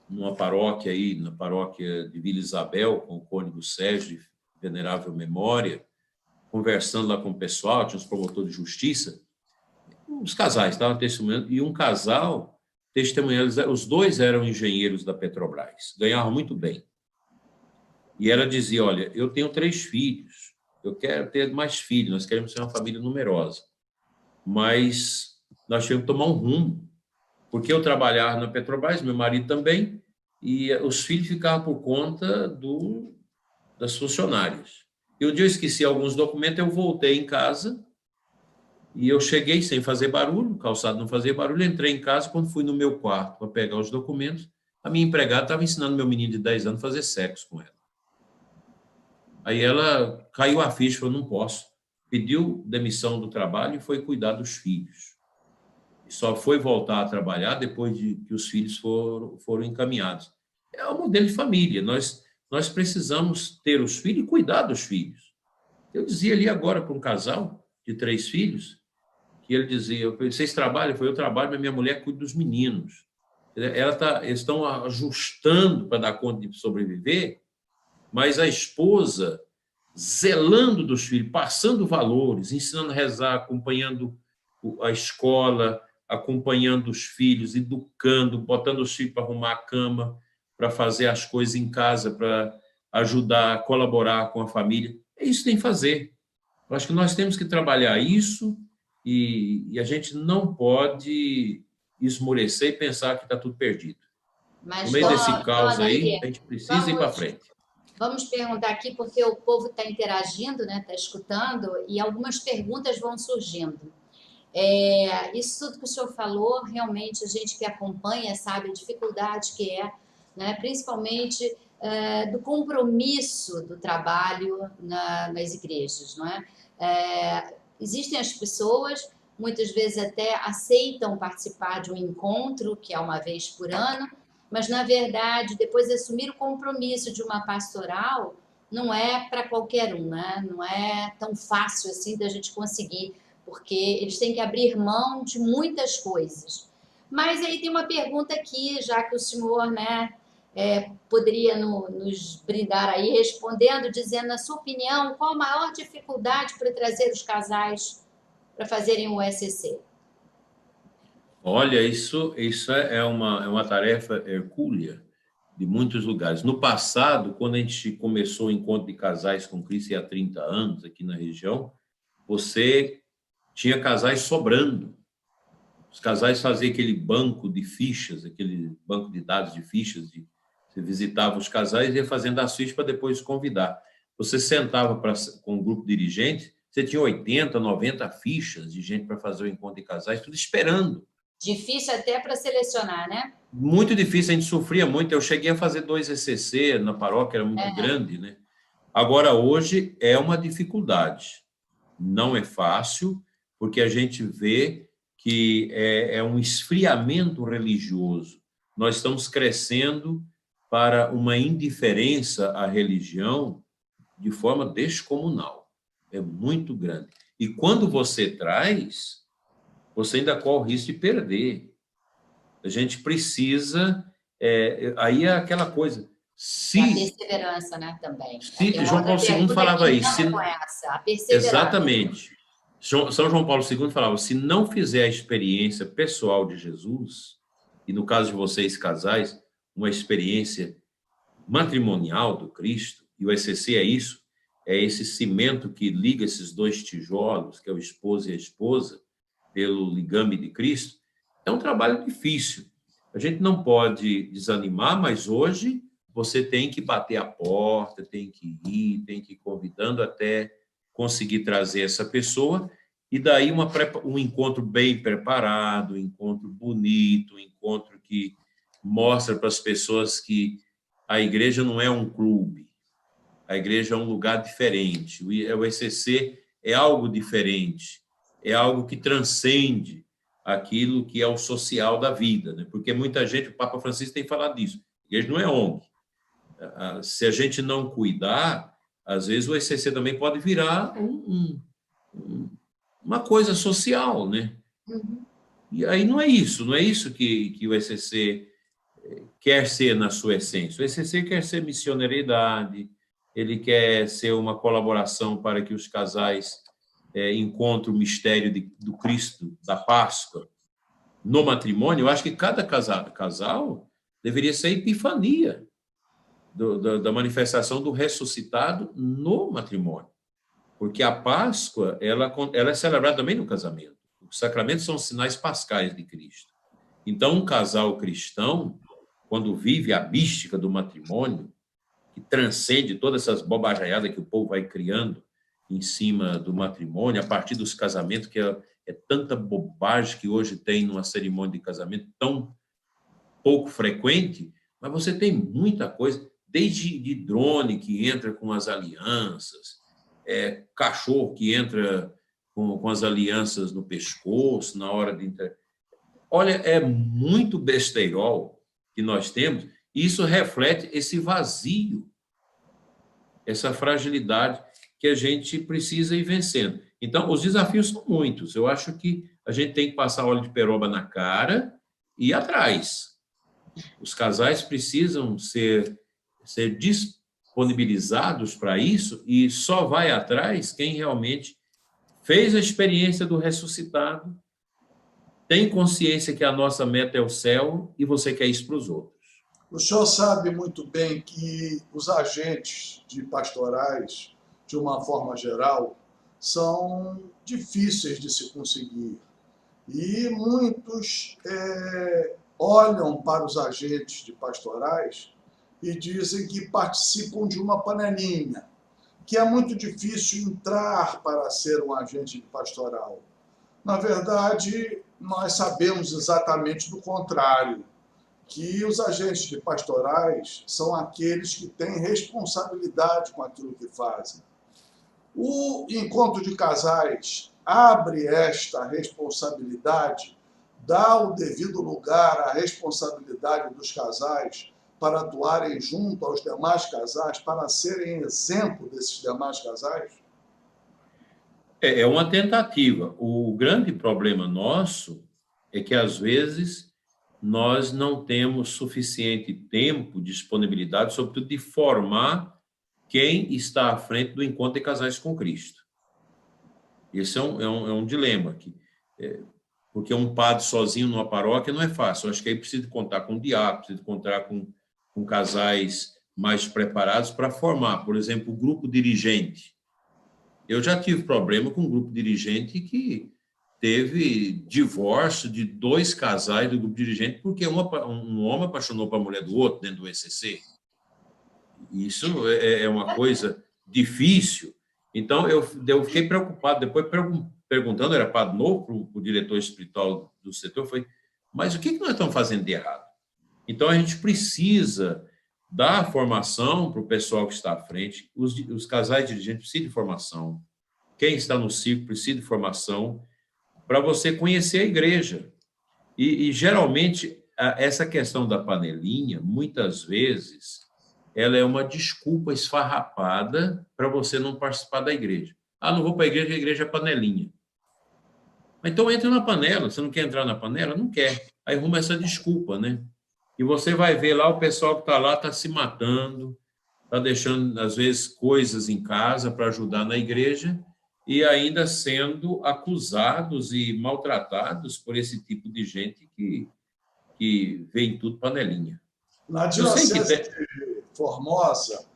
numa paróquia aí, na paróquia de Vila Isabel, com o cônego Sérgio, de venerável memória, conversando lá com o pessoal, tinha uns promotores de justiça, os casais estavam testemunhando, e um casal testemunhando, os dois eram engenheiros da Petrobras, ganhavam muito bem. E ela dizia, olha, eu tenho 3 filhos, eu quero ter mais filhos, nós queremos ser uma família numerosa, mas nós tínhamos que tomar um rumo, porque eu trabalhava na Petrobras, meu marido também, e os filhos ficavam por conta das funcionárias. E um dia eu esqueci alguns documentos, eu voltei em casa, e eu cheguei sem fazer barulho, o calçado não fazia barulho, entrei em casa, quando fui no meu quarto para pegar os documentos, a minha empregada estava ensinando meu menino de 10 anos a fazer sexo com ela. Aí ela caiu a ficha, falou, não posso. Pediu demissão do trabalho e foi cuidar dos filhos. E só foi voltar a trabalhar depois de que os filhos foram encaminhados. É um modelo de família. Nós precisamos ter os filhos e cuidar dos filhos. Eu dizia ali agora para um casal de 3 filhos, que ele dizia, vocês trabalham? Eu falei, eu trabalho, mas minha mulher cuida dos meninos. Eles estão ajustando para dar conta de sobreviver, mas a esposa zelando dos filhos, passando valores, ensinando a rezar, acompanhando a escola, acompanhando os filhos, educando, botando os filhos para arrumar a cama, para fazer as coisas em casa, para ajudar, colaborar com a família. É isso que tem que fazer. Eu acho que nós temos que trabalhar isso e a gente não pode esmorecer e pensar que está tudo perdido. Mas, no meio desse caos dona aí, Iri, a gente precisa ir para frente. Vamos perguntar aqui, porque o povo está interagindo, né? Está escutando, e algumas perguntas vão surgindo. Isso tudo que o senhor falou, realmente a gente que acompanha sabe a dificuldade que é, né? Principalmente do compromisso do trabalho nas igrejas, não é? Existem as pessoas, muitas vezes até aceitam participar de um encontro, que é uma vez por ano, mas, na verdade, depois de assumir o compromisso de uma pastoral, não é para qualquer um, né? Não é tão fácil assim da gente conseguir, porque eles têm que abrir mão de muitas coisas. Mas aí tem uma pergunta aqui, já que o senhor, né, poderia nos brindar aí, respondendo, dizendo, na sua opinião, qual a maior dificuldade para trazer os casais para fazerem o ECC? Olha, isso é uma tarefa hercúlea de muitos lugares. No passado, quando a gente começou o encontro de casais com Cristo há 30 anos aqui na região, você tinha casais sobrando. Os casais faziam aquele banco de fichas, aquele banco de dados de fichas, você visitava os casais e ia fazendo as fichas para depois convidar. Você sentava com um grupo dirigente, você tinha 80, 90 fichas de gente para fazer o encontro de casais, tudo esperando. Difícil até para selecionar, né? Muito difícil, a gente sofria muito. Eu cheguei a fazer 2 ECC na paróquia, era muito grande, né? Agora, hoje, é uma dificuldade. Não é fácil, porque a gente vê que é um esfriamento religioso. Nós estamos crescendo para uma indiferença à religião de forma descomunal. É muito grande. E quando você traz, você ainda corre o risco de perder. A gente precisa... aí é aquela coisa... A perseverança, né, também. João Paulo II falava isso. A perseverança. Exatamente. São João Paulo II falava, se não fizer a experiência pessoal de Jesus, e no caso de vocês, casais, uma experiência matrimonial do Cristo, e o ECC é isso, é esse cimento que liga esses 2 tijolos, que é o esposo e a esposa, pelo ligame de Cristo, é um trabalho difícil. A gente não pode desanimar, mas hoje você tem que bater a porta, tem que ir, tem que ir convidando até conseguir trazer essa pessoa, e daí um encontro bem preparado, um encontro bonito, um encontro que mostra para as pessoas que a igreja não é um clube, a igreja é um lugar diferente, o ECC é algo diferente, é algo que transcende aquilo que é o social da vida, né? Porque muita gente, o Papa Francisco tem falado disso, a igreja não é ONG. Se a gente não cuidar, às vezes o ECC também pode virar uma coisa social, né? E aí não é isso que o ECC quer ser na sua essência. O ECC quer ser missionariedade, ele quer ser uma colaboração para que os casais encontrem o mistério do Cristo, da Páscoa, no matrimônio. Eu acho que cada casal deveria ser a epifania da manifestação do ressuscitado no matrimônio. Porque a Páscoa, ela é celebrada também no casamento. Os sacramentos são sinais pascais de Cristo. Então, um casal cristão, quando vive a mística do matrimônio, que transcende todas essas bobajaiadas que o povo vai criando em cima do matrimônio, a partir dos casamentos, que é tanta bobagem que hoje tem numa cerimônia de casamento tão pouco frequente, mas você tem muita coisa, desde de drone que entra com as alianças, cachorro que entra com as alianças no pescoço na hora de... Olha, é muito besteirol que nós temos, e isso reflete esse vazio, essa fragilidade que a gente precisa ir vencendo. Então, os desafios são muitos. Eu acho que a gente tem que passar óleo de peroba na cara e ir atrás. Os casais precisam ser disponibilizados para isso e só vai atrás quem realmente fez a experiência do ressuscitado, tem consciência que a nossa meta é o céu e você quer isso para os outros. O senhor sabe muito bem que os agentes de pastorais, de uma forma geral, são difíceis de se conseguir. E muitos olham para os agentes de pastorais e dizem que participam de uma panelinha, que é muito difícil entrar para ser um agente de pastoral. Na verdade, nós sabemos exatamente do contrário, que os agentes de pastorais são aqueles que têm responsabilidade com aquilo que fazem. O encontro de casais abre esta responsabilidade, dá o devido lugar à responsabilidade dos casais para atuarem junto aos demais casais, para serem exemplo desses demais casais? É uma tentativa. O grande problema nosso é que, às vezes, nós não temos suficiente tempo, disponibilidade, sobretudo de formar quem está à frente do encontro de casais com Cristo. Esse é um dilema, porque um padre sozinho numa paróquia não é fácil. Eu acho que aí precisa contar com diácono, precisa contar com casais mais preparados para formar, por exemplo, o grupo dirigente. Eu já tive problema com um grupo dirigente que teve divórcio de 2 casais do grupo dirigente porque um homem apaixonou para a mulher do outro dentro do ECC. Isso é uma coisa difícil. Então, eu fiquei preocupado, depois perguntando, era padre novo, para o diretor espiritual do setor, eu falei, mas o que nós estamos fazendo de errado? Então, a gente precisa dar formação para o pessoal que está à frente, os casais dirigentes precisam de formação, quem está no círculo precisa de formação, para você conhecer a igreja. E geralmente, essa questão da panelinha, muitas vezes, ela é uma desculpa esfarrapada para você não participar da igreja. Ah, não vou para a igreja é panelinha. Então, entra na panela. Você não quer entrar na panela? Não quer. Aí arruma essa desculpa, né? E você vai ver lá o pessoal que está lá está se matando, está deixando, às vezes, coisas em casa para ajudar na igreja e ainda sendo acusados e maltratados por esse tipo de gente que vê em tudo panelinha. Na Diocese de Formosa,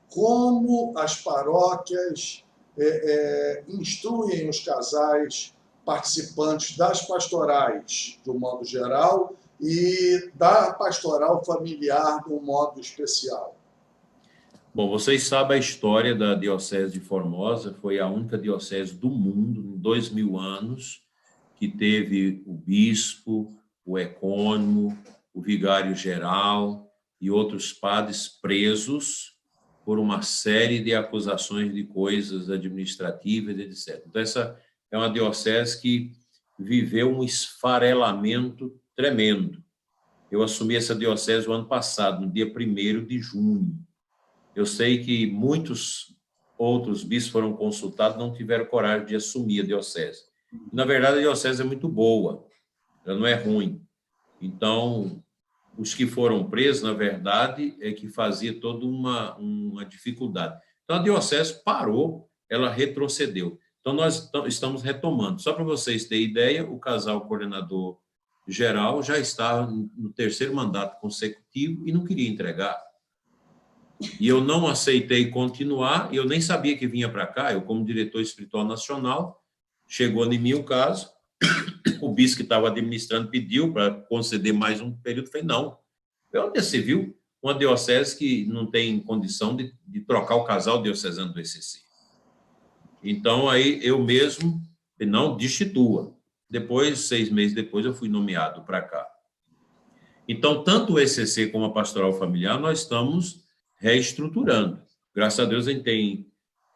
como as paróquias instruem os casais participantes das pastorais, de um modo geral, e da pastoral familiar, de um modo especial? Bom, vocês sabem a história da Diocese de Formosa, foi a única diocese do mundo, em 2000 anos, que teve o bispo, o ecônomo, o vigário-geral e outros padres presos por uma série de acusações de coisas administrativas, etc. Então, essa é uma diocese que viveu um esfarelamento tremendo. Eu assumi essa diocese o ano passado, no dia 1º de junho. Eu sei que muitos outros bispos foram consultados, não tiveram coragem de assumir a diocese. Na verdade, a diocese é muito boa, ela não é ruim. Então, os que foram presos, na verdade, é que fazia toda uma dificuldade. Então, a diocese parou, ela retrocedeu. Então, nós estamos retomando. Só para vocês terem ideia, o casal coordenador geral já está no 3º mandato consecutivo e não queria entregar. E eu não aceitei continuar, eu nem sabia que vinha para cá, eu como diretor espiritual nacional, chegou em mim o caso, o bispo que estava administrando pediu para conceder mais um período, falei, não. Onde você viu uma diocese que não tem condição de trocar o casal diocesano do ECC? Então, aí eu mesmo, não, destitua. Depois, 6 meses depois, eu fui nomeado para cá. Então, tanto o ECC como a Pastoral Familiar, nós estamos reestruturando. Graças a Deus, a gente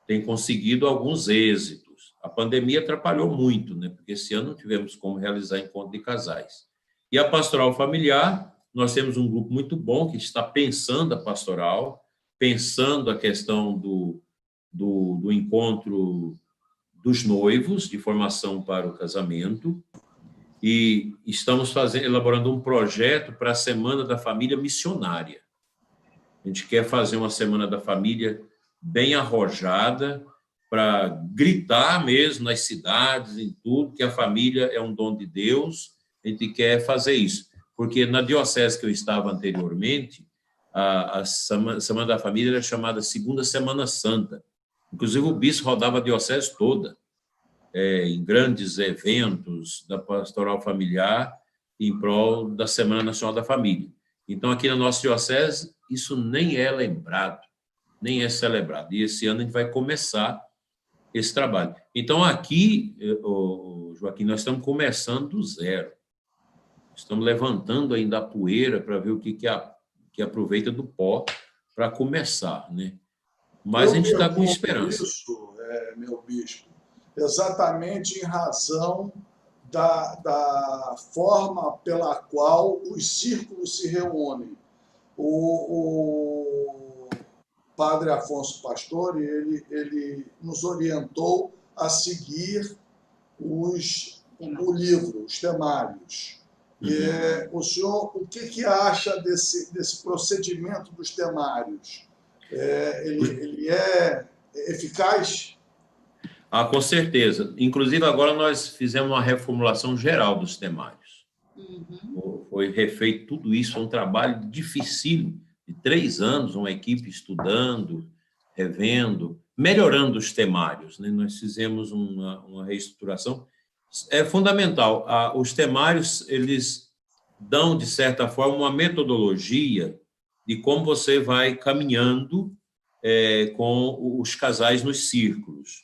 tem conseguido alguns êxitos. A pandemia atrapalhou muito, né? Porque esse ano não tivemos como realizar encontro de casais. E a Pastoral Familiar, nós temos um grupo muito bom que está pensando a pastoral, pensando a questão do encontro dos noivos, de formação para o casamento, e estamos elaborando um projeto para a Semana da Família Missionária. A gente quer fazer uma Semana da Família bem arrojada, para gritar mesmo nas cidades, em tudo, que a família é um dom de Deus. A gente quer fazer isso, porque na diocese que eu estava anteriormente, a Semana da Família era chamada Segunda Semana Santa. Inclusive, o bispo rodava a diocese toda, em grandes eventos da pastoral familiar, em prol da Semana Nacional da Família. Então, aqui na nossa diocese, isso nem é lembrado, nem é celebrado. E esse ano a gente vai começar esse trabalho. Então, aqui, Joaquim, nós estamos começando do zero. Estamos levantando ainda a poeira para ver o que aproveita do pó para começar, né? Mas a gente está com esperança. Isso, meu bispo, exatamente em razão da forma pela qual os círculos se reúnem. O Padre Afonso Pastore, ele nos orientou a seguir o livro, os temários. O senhor, o que acha desse procedimento dos temários? Ele é eficaz? Com certeza. Inclusive, agora nós fizemos uma reformulação geral dos temários. Foi refeito tudo isso, foi um trabalho dificílimo, de 3 anos, uma equipe estudando, revendo, melhorando os temários, né? Nós fizemos uma reestruturação. É fundamental. Os temários, eles dão, de certa forma, uma metodologia de como você vai caminhando com os casais nos círculos.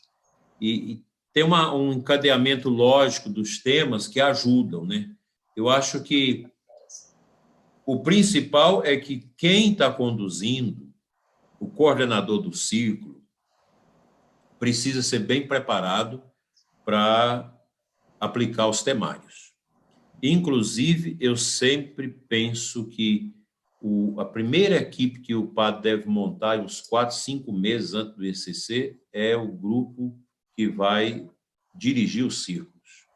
E tem um encadeamento lógico dos temas que ajudam, né? Eu acho que o principal é que quem está conduzindo, o coordenador do círculo, precisa ser bem preparado para aplicar os temários. Inclusive, eu sempre penso que a primeira equipe que o padre deve montar, uns 4, 5 meses antes do ECC, é o grupo que vai dirigir os círculos,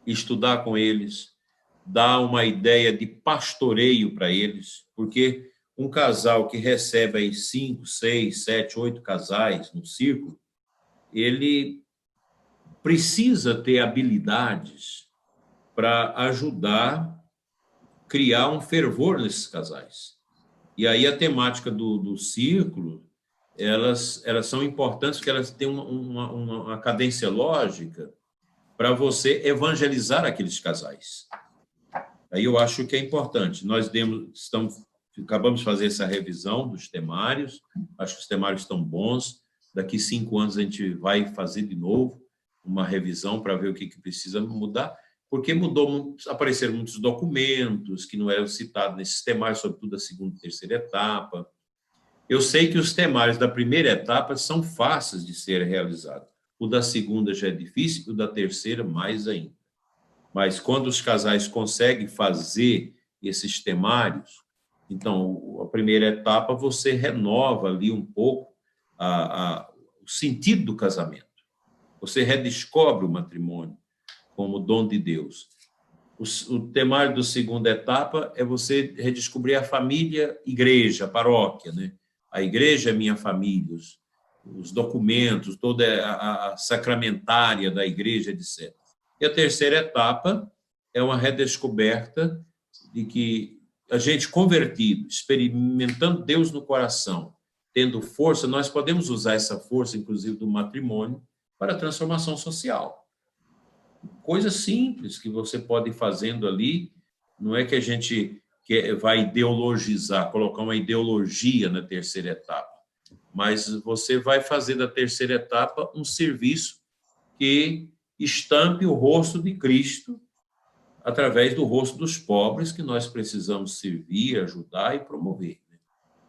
estudar com eles, dar uma ideia de pastoreio para eles, porque um casal que recebe aí 5, 6, 7, 8 casais no círculo, ele precisa ter habilidades para ajudar a criar um fervor nesses casais. E aí a temática do círculo, elas são importantes porque elas têm uma cadência lógica para você evangelizar aqueles casais. Aí eu acho que é importante. Nós acabamos de fazer essa revisão dos temários, acho que os temários estão bons. Daqui 5 anos a gente vai fazer de novo uma revisão para ver o que precisa mudar, porque apareceram muitos documentos que não eram citados nesses temários, sobretudo a segunda e terceira etapa. Eu sei que os temários da primeira etapa são fáceis de ser realizados. O da segunda já é difícil, o da terceira mais ainda. Mas quando os casais conseguem fazer esses temários, então, a primeira etapa, você renova ali um pouco o sentido do casamento. Você redescobre o matrimônio como dom de Deus. O temário da segunda etapa é você redescobrir a família, igreja, paróquia, né? A igreja é minha família, os documentos, toda a sacramentária da igreja, etc. E a terceira etapa é uma redescoberta de que a gente convertido, experimentando Deus no coração, tendo força, nós podemos usar essa força, inclusive do matrimônio, para a transformação social. Coisas simples que você pode ir fazendo ali, não é que a gente vai ideologizar, colocar uma ideologia na terceira etapa, mas você vai fazer da terceira etapa um serviço que estampe o rosto de Cristo através do rosto dos pobres que nós precisamos servir, ajudar e promover.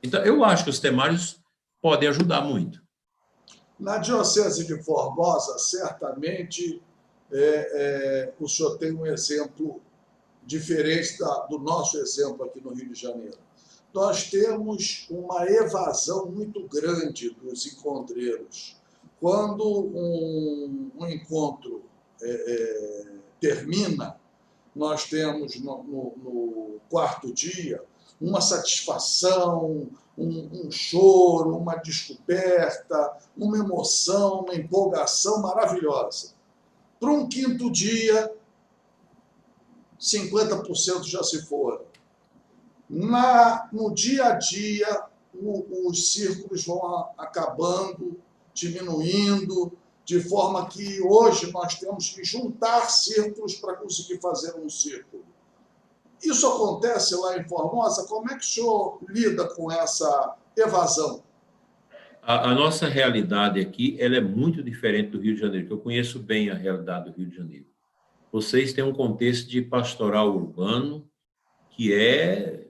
Então, eu acho que os temários podem ajudar muito. Na Diocese de Formosa, certamente, o senhor tem um exemplo diferente do nosso exemplo aqui no Rio de Janeiro. Nós temos uma evasão muito grande dos encontreiros. quando um encontro termina, nós temos no quarto dia uma satisfação, um choro, uma descoberta, uma emoção, uma empolgação maravilhosa. Para um quinto dia, 50% já se foram. No dia a dia, os círculos vão acabando, diminuindo, de forma que hoje nós temos que juntar círculos para conseguir fazer um círculo. Isso acontece lá em Formosa? Como é que o senhor lida com essa evasão? A nossa realidade aqui, ela é muito diferente do Rio de Janeiro, que eu conheço bem a realidade do Rio de Janeiro. Vocês têm um contexto de pastoral urbano que é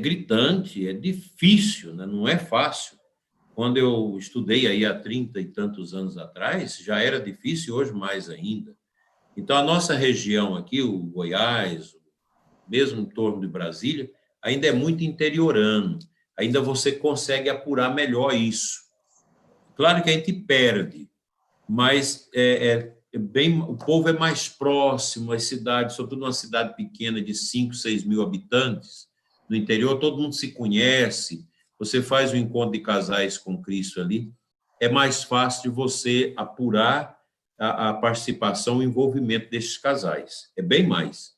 gritante, é difícil, né? Não é fácil. Quando eu estudei aí há 30 e tantos anos atrás, já era difícil, hoje mais ainda. Então, a nossa região aqui, o Goiás, mesmo em torno de Brasília, ainda é muito interiorano. Ainda você consegue apurar melhor isso. Claro que a gente perde, mas o povo é mais próximo, as cidades, sobretudo uma cidade pequena de 5, 6 mil habitantes, no interior todo mundo se conhece, você faz um encontro de casais com Cristo ali, é mais fácil de você apurar a participação e o envolvimento desses casais, é bem mais.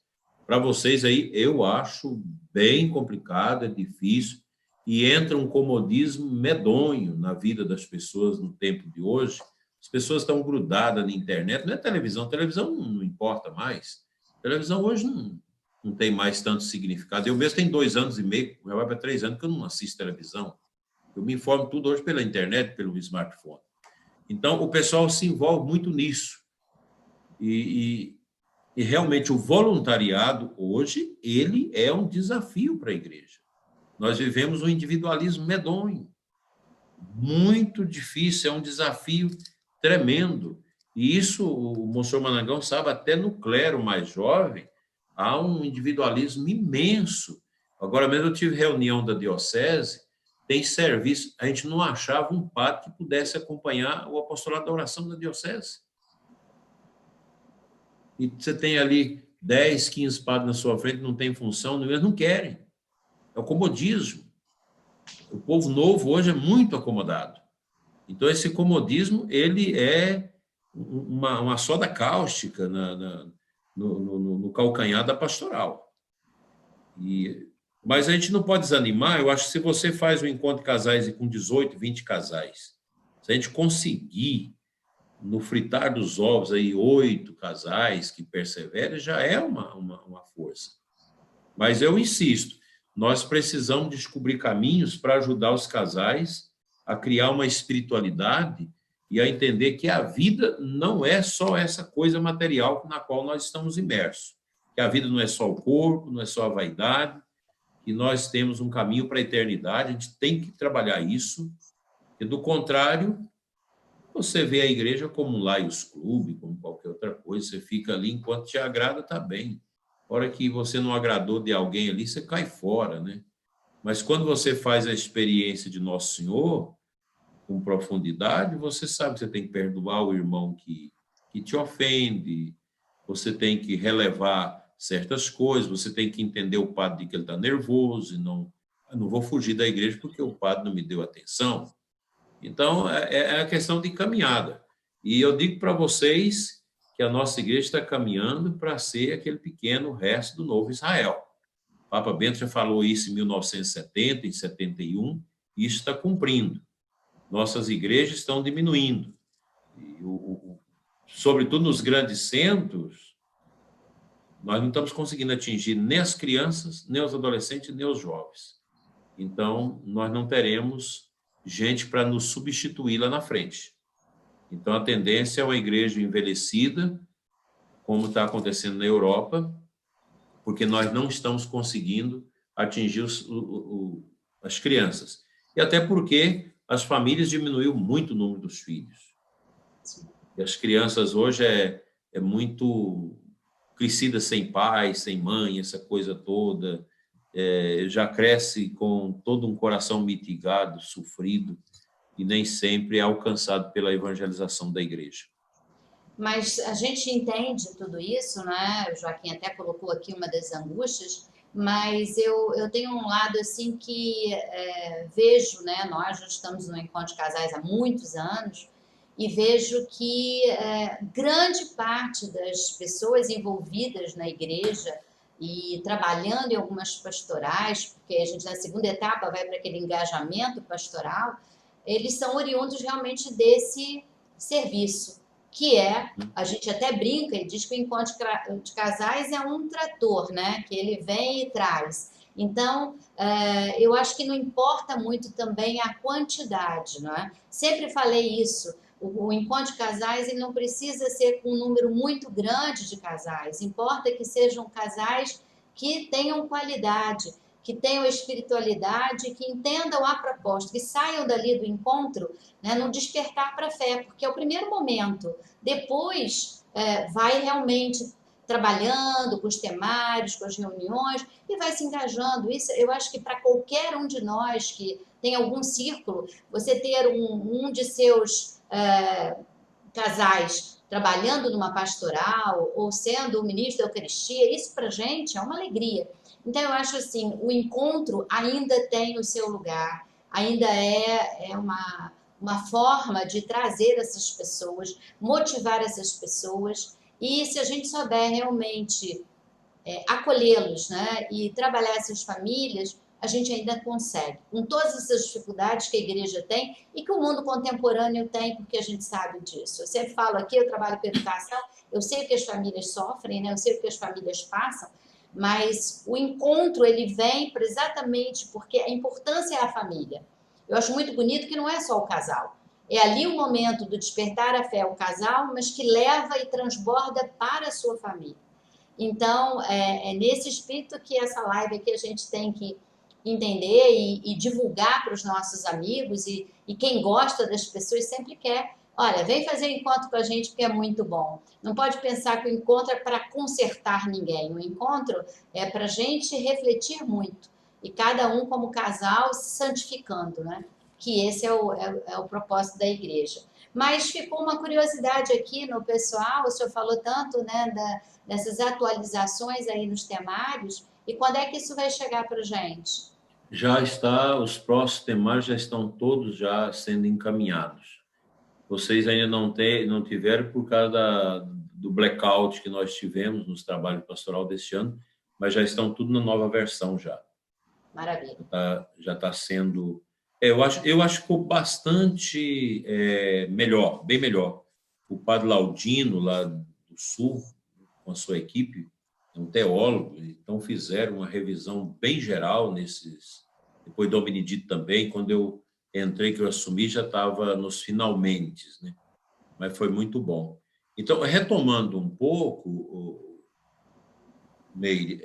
Para vocês aí, eu acho bem complicado, é difícil, e entra um comodismo medonho na vida das pessoas no tempo de hoje. As pessoas estão grudadas na internet, não é televisão, televisão não importa mais. Televisão hoje não tem mais tanto significado. Eu mesmo tenho 2 anos e meio, já vai para 3 anos que eu não assisto televisão. Eu me informo tudo hoje pela internet, pelo smartphone. Então, o pessoal se envolve muito nisso. E realmente o voluntariado hoje, ele é um desafio para a igreja. Nós vivemos um individualismo medonho, muito difícil, é um desafio tremendo. E isso o Monsenhor Manangão sabe, até no clero mais jovem, há um individualismo imenso. Agora mesmo eu tive reunião da diocese, tem serviço, a gente não achava um padre que pudesse acompanhar o apostolado da oração da diocese. E você tem ali 10, 15 padres na sua frente, não tem função, eles não querem. É o comodismo. O povo novo hoje é muito acomodado. Então, esse comodismo, ele é uma soda cáustica no calcanhar da pastoral. Mas a gente não pode desanimar. Eu acho que se você faz um encontro de casais e com 18, 20 casais, se a gente conseguir, no fritar dos ovos, aí 8 casais que perseverem, já é uma força. Mas eu insisto, nós precisamos descobrir caminhos para ajudar os casais a criar uma espiritualidade e a entender que a vida não é só essa coisa material na qual nós estamos imersos. Que a vida não é só o corpo, não é só a vaidade, que nós temos um caminho para a eternidade, a gente tem que trabalhar isso, e do contrário, você vê a igreja como um Lions Club, como qualquer outra coisa, você fica ali enquanto te agrada, está bem. A hora que você não agradou de alguém ali, você cai fora, né? Mas quando você faz a experiência de Nosso Senhor, com profundidade, você sabe que você tem que perdoar o irmão que te ofende, você tem que relevar certas coisas, você tem que entender o padre de que ele está nervoso, e não vou fugir da igreja porque o padre não me deu atenção. Então, é a questão de caminhada. E eu digo para vocês que a nossa igreja está caminhando para ser aquele pequeno resto do novo Israel. O Papa Bento já falou isso em 1970, em 71, e isso está cumprindo. Nossas igrejas estão diminuindo. E sobretudo nos grandes centros, nós não estamos conseguindo atingir nem as crianças, nem os adolescentes, nem os jovens. Então, nós não teremos gente para nos substituir lá na frente. Então, a tendência é uma igreja envelhecida, como está acontecendo na Europa, porque nós não estamos conseguindo atingir as crianças. E até porque as famílias diminuiu muito o número dos filhos. E as crianças hoje é muito crescida sem pai, sem mãe, essa coisa toda. Já cresce com todo um coração mitigado, sofrido. e nem sempre é alcançado pela evangelização da igreja. Mas a gente entende tudo isso, né? O Joaquim até colocou aqui uma das angústias, mas eu tenho um lado assim que vejo, né? Nós já estamos no Encontro de Casais há muitos anos e vejo que grande parte das pessoas envolvidas na igreja e trabalhando em algumas pastorais, porque a gente na segunda etapa vai para aquele engajamento pastoral, eles são oriundos realmente desse serviço, que a gente até brinca e diz que o Encontro de Casais é um trator, né? Que ele vem e traz. Então, eu acho que não importa muito também a quantidade, não é? Sempre falei isso, o Encontro de Casais ele não precisa ser com um número muito grande de casais, importa que sejam casais que tenham qualidade, que tenham espiritualidade, que entendam a proposta, que saiam dali do encontro, né, no despertar para a fé, porque é o primeiro momento. Depois vai realmente trabalhando com os temários, com as reuniões e vai se engajando. Isso eu acho que para qualquer um de nós que tem algum círculo, você ter um de seus casais trabalhando numa pastoral ou sendo o ministro da Eucaristia, isso para a gente é uma alegria. Então, eu acho assim, o encontro ainda tem o seu lugar, ainda é uma forma de trazer essas pessoas, motivar essas pessoas, e se a gente souber realmente acolhê-los, né, e trabalhar essas famílias, a gente ainda consegue, com todas essas dificuldades que a igreja tem e que o mundo contemporâneo tem, porque a gente sabe disso. Eu sempre falo aqui, eu trabalho com educação, eu sei o que as famílias sofrem, né, eu sei o que as famílias passam, mas o encontro ele vem exatamente porque a importância é a família. Eu acho muito bonito que não é só o casal. É ali o momento do despertar a fé ao casal, mas que leva e transborda para a sua família. Então, é nesse espírito que essa live aqui a gente tem que entender e divulgar para os nossos amigos e quem gosta das pessoas sempre quer. Olha, vem fazer encontro com a gente porque é muito bom. Não pode pensar que o encontro é para consertar ninguém. O encontro é para a gente refletir muito. E cada um como casal se santificando, né? Que esse é o propósito da igreja. Mas ficou uma curiosidade aqui no pessoal, o senhor falou tanto, né, dessas atualizações aí nos temários, e quando é que isso vai chegar para a gente? Já está, os próximos temários já estão todos já sendo encaminhados. Vocês ainda não tiveram por causa do blackout que nós tivemos nos trabalhos pastoral deste ano, mas já estão tudo na nova versão já. Maravilha. Já está sendo... eu acho que ficou bastante melhor, bem melhor. O padre Laudino, lá do Sul, com a sua equipe, é um teólogo, então fizeram uma revisão bem geral nesses... Depois do Benedito também, quando eu entrei, que eu assumi, já estava nos finalmente, né? Mas foi muito bom. Então, retomando um pouco, Meire,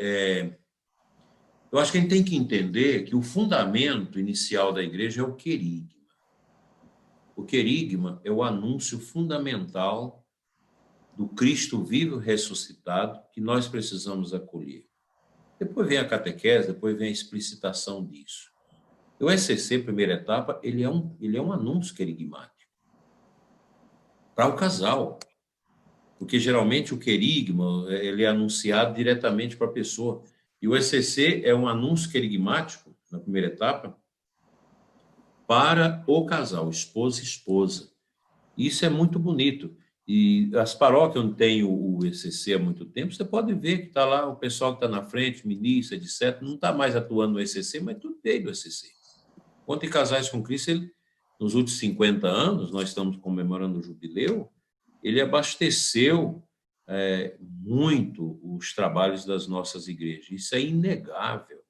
eu acho que a gente tem que entender que o fundamento inicial da igreja é o querigma. O querigma é o anúncio fundamental do Cristo vivo ressuscitado que nós precisamos acolher. Depois vem a catequese, depois vem a explicitação disso. O ECC, primeira etapa, ele é um anúncio querigmático para o casal, porque geralmente o querigma ele é anunciado diretamente para a pessoa, e o ECC é um anúncio querigmático, na primeira etapa, para o casal, esposa e esposa. Isso é muito bonito. E as paróquias onde tem o ECC há muito tempo, você pode ver que está lá o pessoal que está na frente, ministro, etc., não está mais atuando no ECC, mas tudo veio do ECC. Quanto em Casais com Cristo, nos últimos 50 anos, nós estamos comemorando o jubileu, ele abasteceu muito os trabalhos das nossas igrejas. Isso é inegável.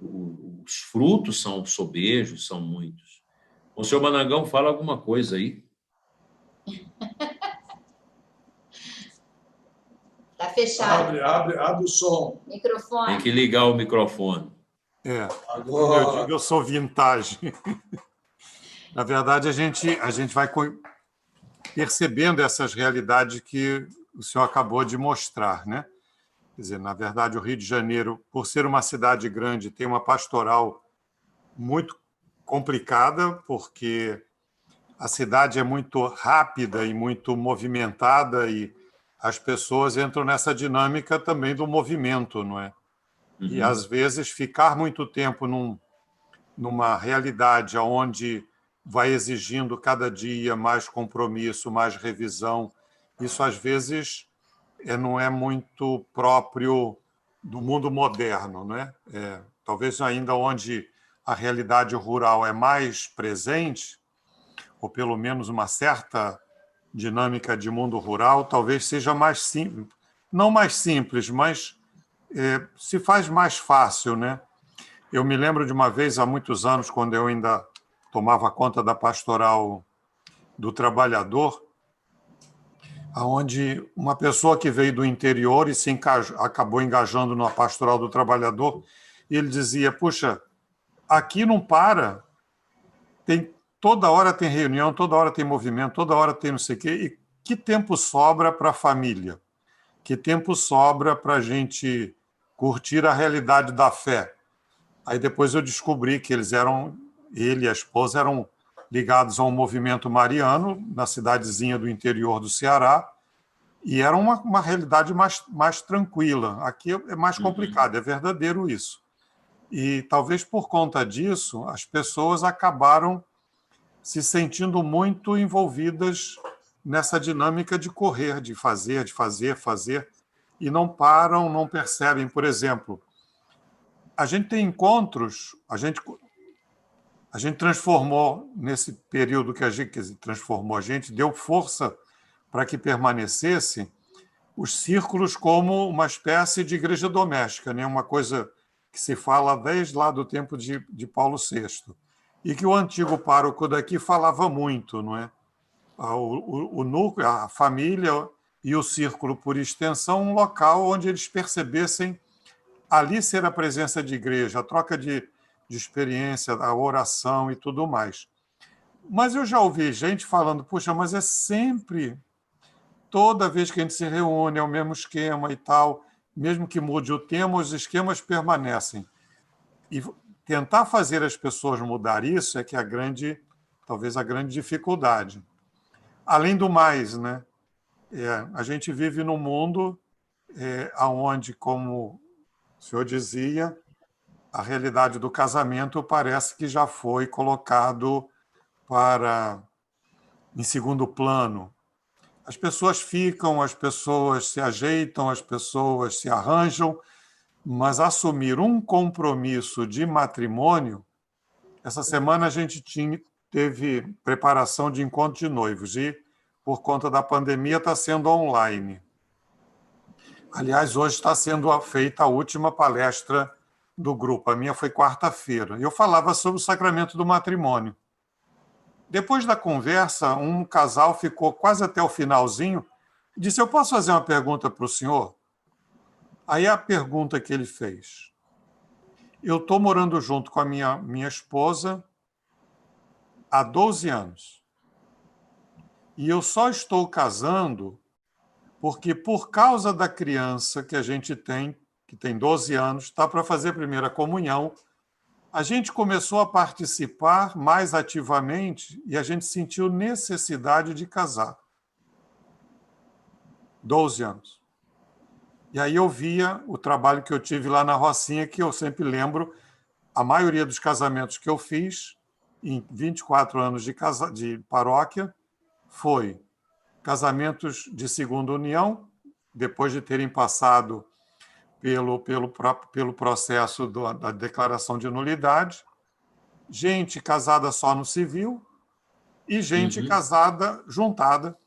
Os frutos são sobejos, são muitos. O senhor Managão, fala alguma coisa aí. Está fechado. Abre o som. Microfone. Tem que ligar o microfone. Quando eu digo eu sou vintage. Na verdade, a gente vai percebendo essas realidades que o senhor acabou de mostrar, né? Quer dizer, na verdade, o Rio de Janeiro, por ser uma cidade grande, tem uma pastoral muito complicada, porque a cidade é muito rápida e muito movimentada e as pessoas entram nessa dinâmica também do movimento, não é? E, às vezes, ficar muito tempo numa realidade onde vai exigindo cada dia mais compromisso, mais revisão, isso, às vezes, não é muito próprio do mundo moderno, não é? Talvez ainda onde a realidade rural é mais presente, ou pelo menos uma certa dinâmica de mundo rural, talvez seja mais simples, não mais simples, mas se faz mais fácil, né? Eu me lembro de uma vez, há muitos anos, quando eu ainda tomava conta da pastoral do trabalhador, onde uma pessoa que veio do interior e acabou engajando na pastoral do trabalhador, e ele dizia, puxa, aqui não para, toda hora tem reunião, toda hora tem movimento, toda hora tem não sei o quê, e que tempo sobra para a família? Que tempo sobra para a gente curtir a realidade da fé? Aí depois eu descobri que ele e a esposa eram ligados a um movimento mariano na cidadezinha do interior do Ceará, e era uma realidade mais tranquila. Aqui é mais complicado, é verdadeiro isso. E talvez por conta disso, as pessoas acabaram se sentindo muito envolvidas nessa dinâmica de correr, de fazer, e não param, não percebem. Por exemplo, a gente tem encontros, a gente transformou, nesse período que a gente transformou, a gente deu força para que permanecesse os círculos como uma espécie de igreja doméstica, né? Uma coisa que se fala desde lá do tempo de Paulo VI, e que o antigo pároco daqui falava muito, não é? O núcleo, a família e o círculo, por extensão, um local onde eles percebessem ali ser a presença de igreja, a troca de experiência, a oração e tudo mais. Mas eu já ouvi gente falando, puxa, mas é sempre, toda vez que a gente se reúne, é o mesmo esquema e tal, mesmo que mude o tema, os esquemas permanecem. E tentar fazer as pessoas mudar isso é que talvez a grande dificuldade. Além do mais, né, a gente vive num mundo onde, como o senhor dizia, a realidade do casamento parece que já foi colocado em segundo plano. As pessoas ficam, as pessoas se ajeitam, as pessoas se arranjam, mas assumir um compromisso de matrimônio, essa semana a gente teve preparação de encontro de noivos e, por conta da pandemia, está sendo online. Aliás, hoje está sendo feita a última palestra do grupo. A minha foi quarta-feira. Eu falava sobre o sacramento do matrimônio. Depois da conversa, um casal ficou quase até o finalzinho e disse, eu posso fazer uma pergunta para o senhor? Aí a pergunta que ele fez, eu estou morando junto com a minha esposa há 12 anos e eu só estou casando porque, por causa da criança que a gente tem, que tem 12 anos, está para fazer a primeira comunhão, a gente começou a participar mais ativamente e a gente sentiu necessidade de casar. 12 anos. E aí eu via o trabalho que eu tive lá na Rocinha, que eu sempre lembro, a maioria dos casamentos que eu fiz, em 24 anos de paróquia, foi casamentos de segunda união, depois de terem passado pelo processo da declaração de nulidade, gente casada só no civil e gente casada juntada.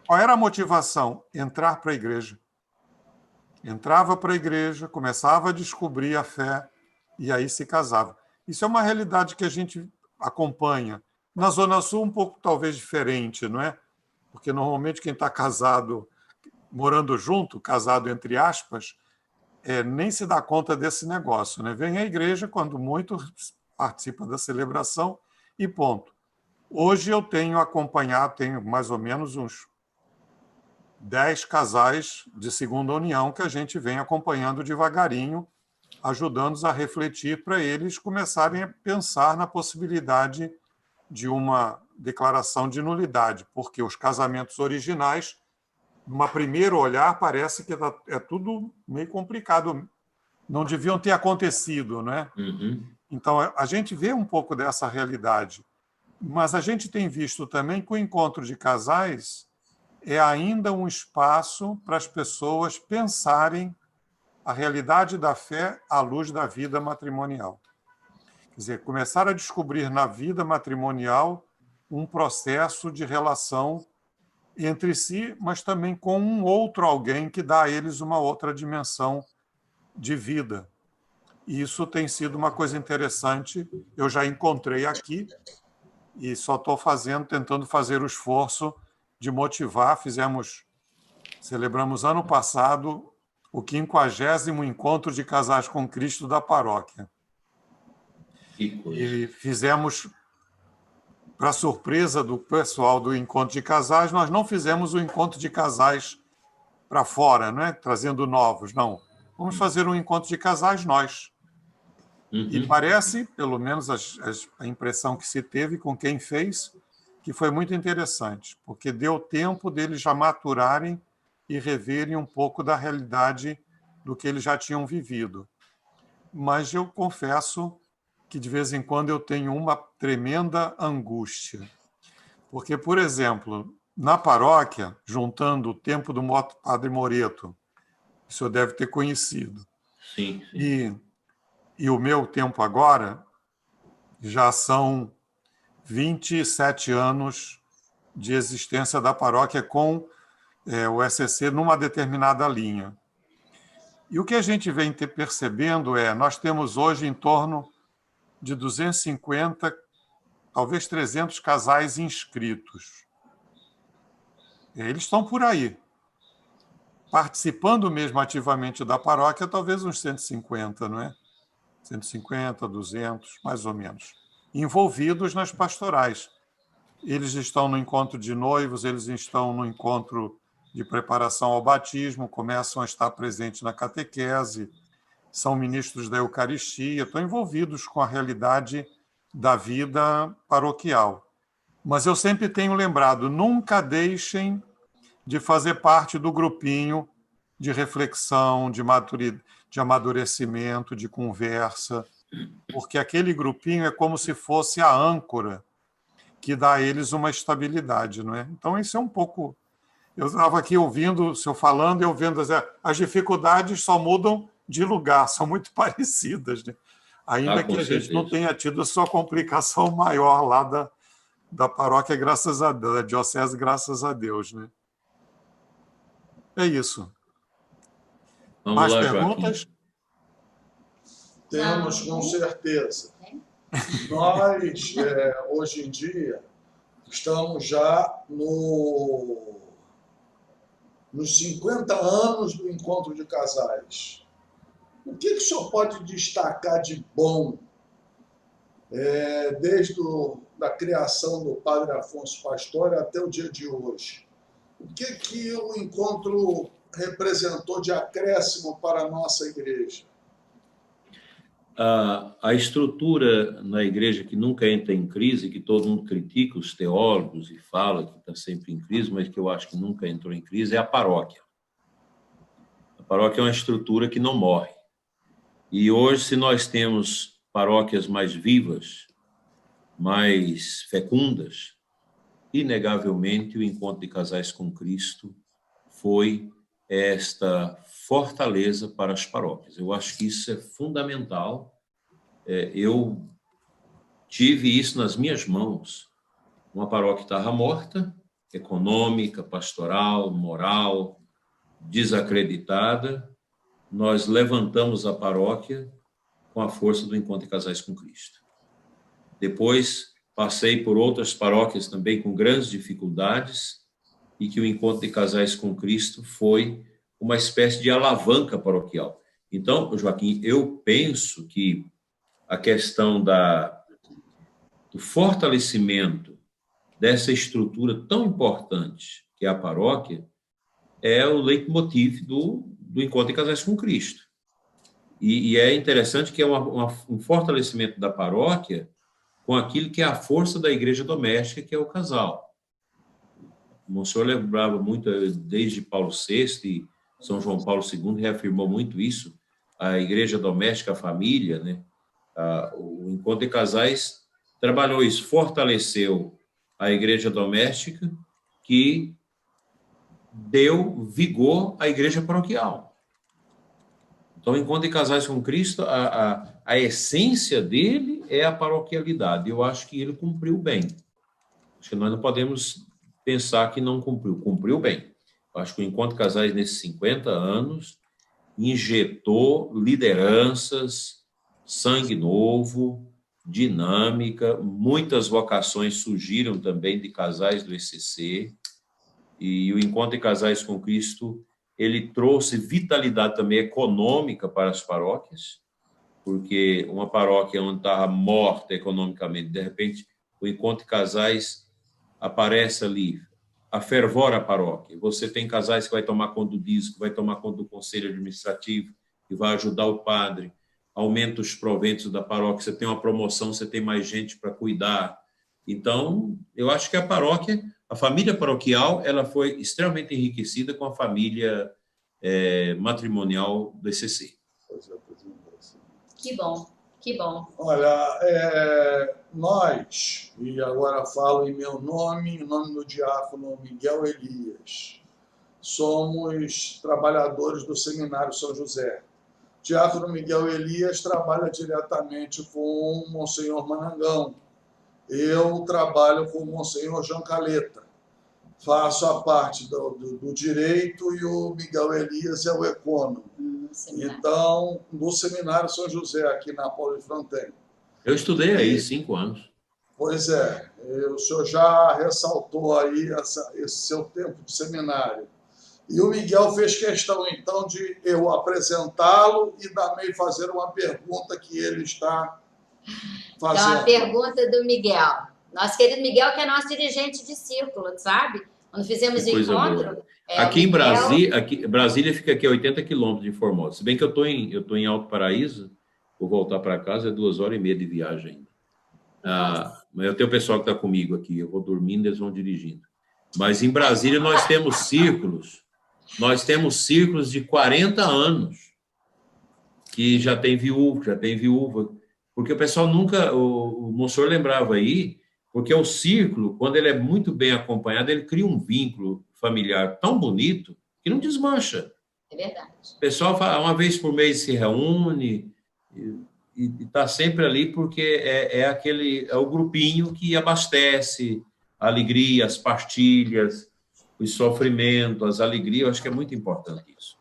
Qual era a motivação? Entrar para a igreja. Entrava para a igreja, começava a descobrir a fé e aí se casava. Isso é uma realidade que a gente acompanha. Na Zona Sul, um pouco talvez diferente, não é? Porque normalmente quem está casado, morando junto, casado entre aspas, nem se dá conta desse negócio, né? Vem à igreja quando muito, participa da celebração e ponto. Hoje eu tenho mais ou menos uns 10 casais de segunda união que a gente vem acompanhando devagarinho ajudando-os a refletir para eles começarem a pensar na possibilidade de uma declaração de nulidade, porque os casamentos originais, numa primeiro olhar, parece que é tudo meio complicado, não deviam ter acontecido, né? Uhum. Então, a gente vê um pouco dessa realidade, mas a gente tem visto também que o encontro de casais é ainda um espaço para as pessoas pensarem a realidade da fé à luz da vida matrimonial. Quer dizer, começar a descobrir na vida matrimonial um processo de relação entre si, mas também com um outro alguém que dá a eles uma outra dimensão de vida. E isso tem sido uma coisa interessante. Eu já encontrei aqui e só estou tentando fazer o esforço de motivar. Celebramos ano passado o 50º Encontro de Casais com Cristo da paróquia. E fizemos, para surpresa do pessoal do Encontro de Casais, nós não fizemos o Encontro de Casais para fora, né? Trazendo novos, não. Vamos fazer um Encontro de Casais nós. E parece, pelo menos a impressão que se teve com quem fez, que foi muito interessante, porque deu tempo deles já maturarem e reverem um pouco da realidade do que eles já tinham vivido. Mas eu confesso que, de vez em quando, eu tenho uma tremenda angústia. Porque, por exemplo, na paróquia, juntando o tempo do Padre Moreto, o senhor deve ter conhecido, Sim. e o meu tempo agora, já são 27 anos de existência da paróquia com o SCC numa determinada linha. E o que a gente vem percebendo nós temos hoje em torno de 250, talvez 300 casais inscritos. Eles estão por aí. Participando mesmo ativamente da paróquia, talvez uns 150, não é? 150, 200, mais ou menos. Envolvidos nas pastorais. Eles estão no encontro de noivos, eles estão no encontro de preparação ao batismo, começam a estar presentes na catequese, são ministros da Eucaristia, estão envolvidos com a realidade da vida paroquial. Mas eu sempre tenho lembrado, nunca deixem de fazer parte do grupinho de reflexão, de amadurecimento, de conversa, porque aquele grupinho é como se fosse a âncora que dá a eles uma estabilidade, não é? Então, isso é um pouco... Eu estava aqui ouvindo o senhor falando e eu vendo as dificuldades só mudam de lugar, são muito parecidas, né? Ainda que a gente não tenha tido a sua complicação maior lá da paróquia, graças a Deus, da diocese, graças a Deus, né? É isso. Vamos lá, perguntas? Joaquim. Temos, com certeza. Nós, hoje em dia, estamos já nos 50 anos do Encontro de Casais. O que o senhor pode destacar de bom, desde a criação do Padre Afonso Pastore até o dia de hoje? O que o encontro representou de acréscimo para a nossa igreja? A estrutura na igreja que nunca entra em crise, que todo mundo critica, os teólogos, e fala que está sempre em crise, mas que eu acho que nunca entrou em crise, é a paróquia. A paróquia é uma estrutura que não morre. E hoje, se nós temos paróquias mais vivas, mais fecundas, inegavelmente o Encontro de Casais com Cristo foi esta fortaleza para as paróquias. Eu acho que isso é fundamental. Eu tive isso nas minhas mãos. Uma paróquia estava morta, econômica, pastoral, moral, desacreditada. Nós levantamos a paróquia com a força do Encontro de Casais com Cristo. Depois, passei por outras paróquias também com grandes dificuldades e que o Encontro de Casais com Cristo foi uma espécie de alavanca paroquial. Então, Joaquim, eu penso que a questão do fortalecimento dessa estrutura tão importante que é a paróquia é o leitmotiv do Encontro de Casais com Cristo. E é interessante que é um fortalecimento da paróquia com aquilo que é a força da igreja doméstica, que é o casal. O Monsenhor lembrava muito, desde Paulo VI e São João Paulo II, reafirmou muito isso, a igreja doméstica, a família, né? O Encontro de Casais trabalhou isso, fortaleceu a igreja doméstica, que deu vigor à igreja paroquial. Então, o Encontro de Casais com Cristo, a essência dele é a paroquialidade. Eu acho que ele cumpriu bem. Acho que nós não podemos pensar que não cumpriu. Cumpriu bem. Eu acho que o Encontro de Casais, nesses 50 anos, injetou lideranças, sangue novo, dinâmica, muitas vocações surgiram também de casais do ECC, e o Encontro de Casais com Cristo, ele trouxe vitalidade também econômica para as paróquias, porque uma paróquia onde estava morta economicamente, de repente, o Encontro de Casais aparece ali, afervora a paróquia. Você tem casais que vai tomar conta do dízimo, vai tomar conta do conselho administrativo, que vai ajudar o padre, aumenta os proventos da paróquia, você tem uma promoção, você tem mais gente para cuidar. Então, eu acho que a paróquia, a família paroquial, ela foi extremamente enriquecida com a família matrimonial do ECC. Que bom, que bom. Olha, nós, e agora falo em meu nome, em nome do diácono Miguel Elias, somos trabalhadores do Seminário São José. O diácono Miguel Elias trabalha diretamente com o Monsenhor Manangão. Eu trabalho com o Monsenhor João Caleta. Faço a parte do direito e o Miguel Elias é o econômico. Então, no Seminário São José, aqui na Paulo de Fronten. Eu estudei aí 5 anos. Pois é, o senhor já ressaltou aí esse seu tempo de seminário. E o Miguel fez questão, então, de eu apresentá-lo e também fazer uma pergunta que ele está fazendo. Então, a pergunta do Miguel. Nosso querido Miguel, que é nosso dirigente de círculo, sabe? Quando fizemos o encontro... Aqui em Brasília, Brasília fica aqui a 80 quilômetros de Formosa. Se bem que eu tô em Alto Paraíso, vou voltar para casa, é 2h30 de viagem ainda. Mas eu tenho o pessoal que está comigo aqui, eu vou dormindo, eles vão dirigindo. Mas em Brasília nós temos círculos de 40 anos, que já tem viúva, porque o pessoal nunca, o Monsenhor lembrava aí, porque o círculo, quando ele é muito bem acompanhado, ele cria um vínculo familiar tão bonito que não desmancha. É verdade. O pessoal uma vez por mês se reúne e está sempre ali porque é o grupinho que abastece a alegria, as partilhas, os sofrimentos, as alegrias. Eu acho que é muito importante isso.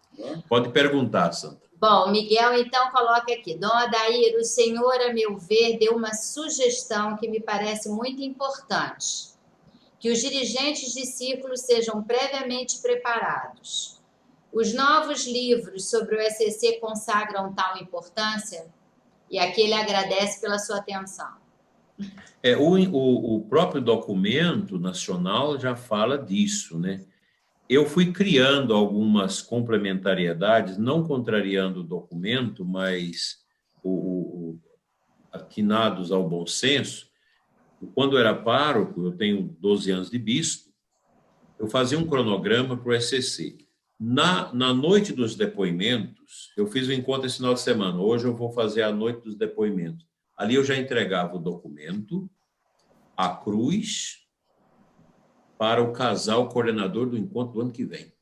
Pode perguntar, Sandra. Bom, Miguel, então, coloca aqui. Dom Adair, o senhor, a meu ver, deu uma sugestão que me parece muito importante. Que os dirigentes de círculos sejam previamente preparados. Os novos livros sobre o ECC consagram tal importância? E aqui ele agradece pela sua atenção. O próprio documento nacional já fala disso, né? Eu fui criando algumas complementariedades, não contrariando o documento, mas atinados ao bom senso. Quando eu era pároco, eu tenho 12 anos de bispo, eu fazia um cronograma para o ECC. Na noite dos depoimentos, eu fiz um encontro esse final de semana, hoje eu vou fazer a noite dos depoimentos. Ali eu já entregava o documento, a cruz, para o casal coordenador do encontro do ano que vem,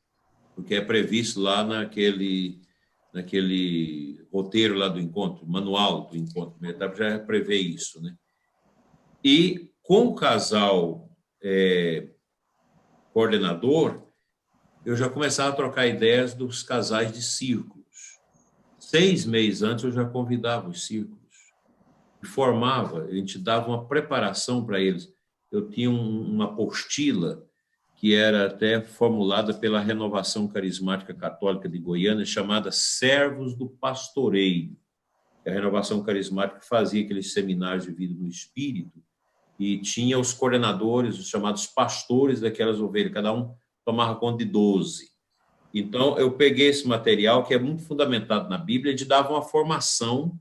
porque é previsto lá naquele roteiro lá do encontro, manual do encontro, a etapa já prevê isso, né? E com o casal coordenador, eu já começava a trocar ideias dos casais de círculos. 6 meses antes eu já convidava os círculos, formava, a gente dava uma preparação para eles. Eu tinha uma apostila que era até formulada pela Renovação Carismática Católica de Goiânia, chamada Servos do Pastoreio. A Renovação Carismática fazia aqueles seminários de vida no Espírito e tinha os coordenadores, os chamados pastores daquelas ovelhas, cada um tomava conta de 12. Então, eu peguei esse material, que é muito fundamentado na Bíblia, de dar uma formação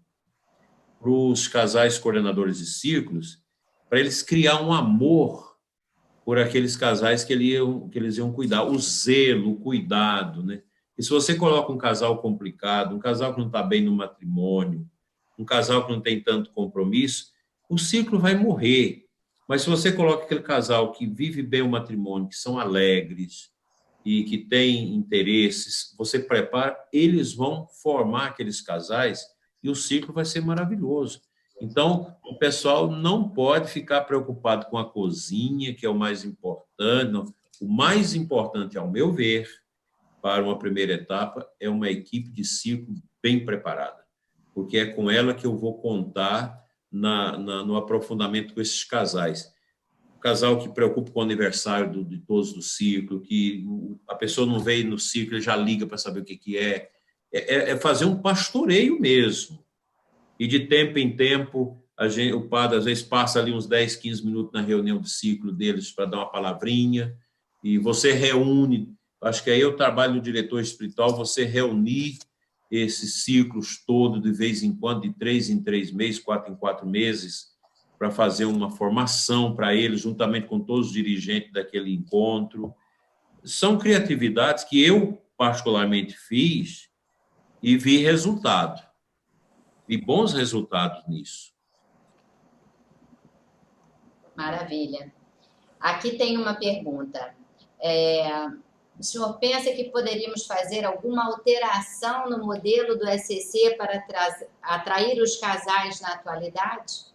para os casais coordenadores de círculos, para eles criar um amor por aqueles casais que eles iam cuidar, o zelo, o cuidado, né? E se você coloca um casal complicado, um casal que não está bem no matrimônio, um casal que não tem tanto compromisso, o ciclo vai morrer. Mas se você coloca aquele casal que vive bem o matrimônio, que são alegres e que têm interesses, você prepara, eles vão formar aqueles casais e o ciclo vai ser maravilhoso. Então, o pessoal não pode ficar preocupado com a cozinha, que é o mais importante. Não. O mais importante, ao meu ver, para uma primeira etapa, é uma equipe de círculo bem preparada, porque é com ela que eu vou contar no aprofundamento com esses casais. O casal que preocupa com o aniversário de todos do ciclo, que a pessoa não veio no ciclo e já liga para saber o que é. É fazer um pastoreio mesmo. E de tempo em tempo, o padre às vezes passa ali uns 10, 15 minutos na reunião do ciclo deles para dar uma palavrinha, e você reúne, acho que aí é o trabalho do diretor espiritual, você reunir esses ciclos todos de vez em quando, de 3 em 3 meses, 4 em 4 meses, para fazer uma formação para eles, juntamente com todos os dirigentes daquele encontro. São criatividades que eu particularmente fiz e vi resultado. E bons resultados nisso. Maravilha. Aqui tem uma pergunta. O senhor pensa que poderíamos fazer alguma alteração no modelo do SCC para atrair os casais na atualidade?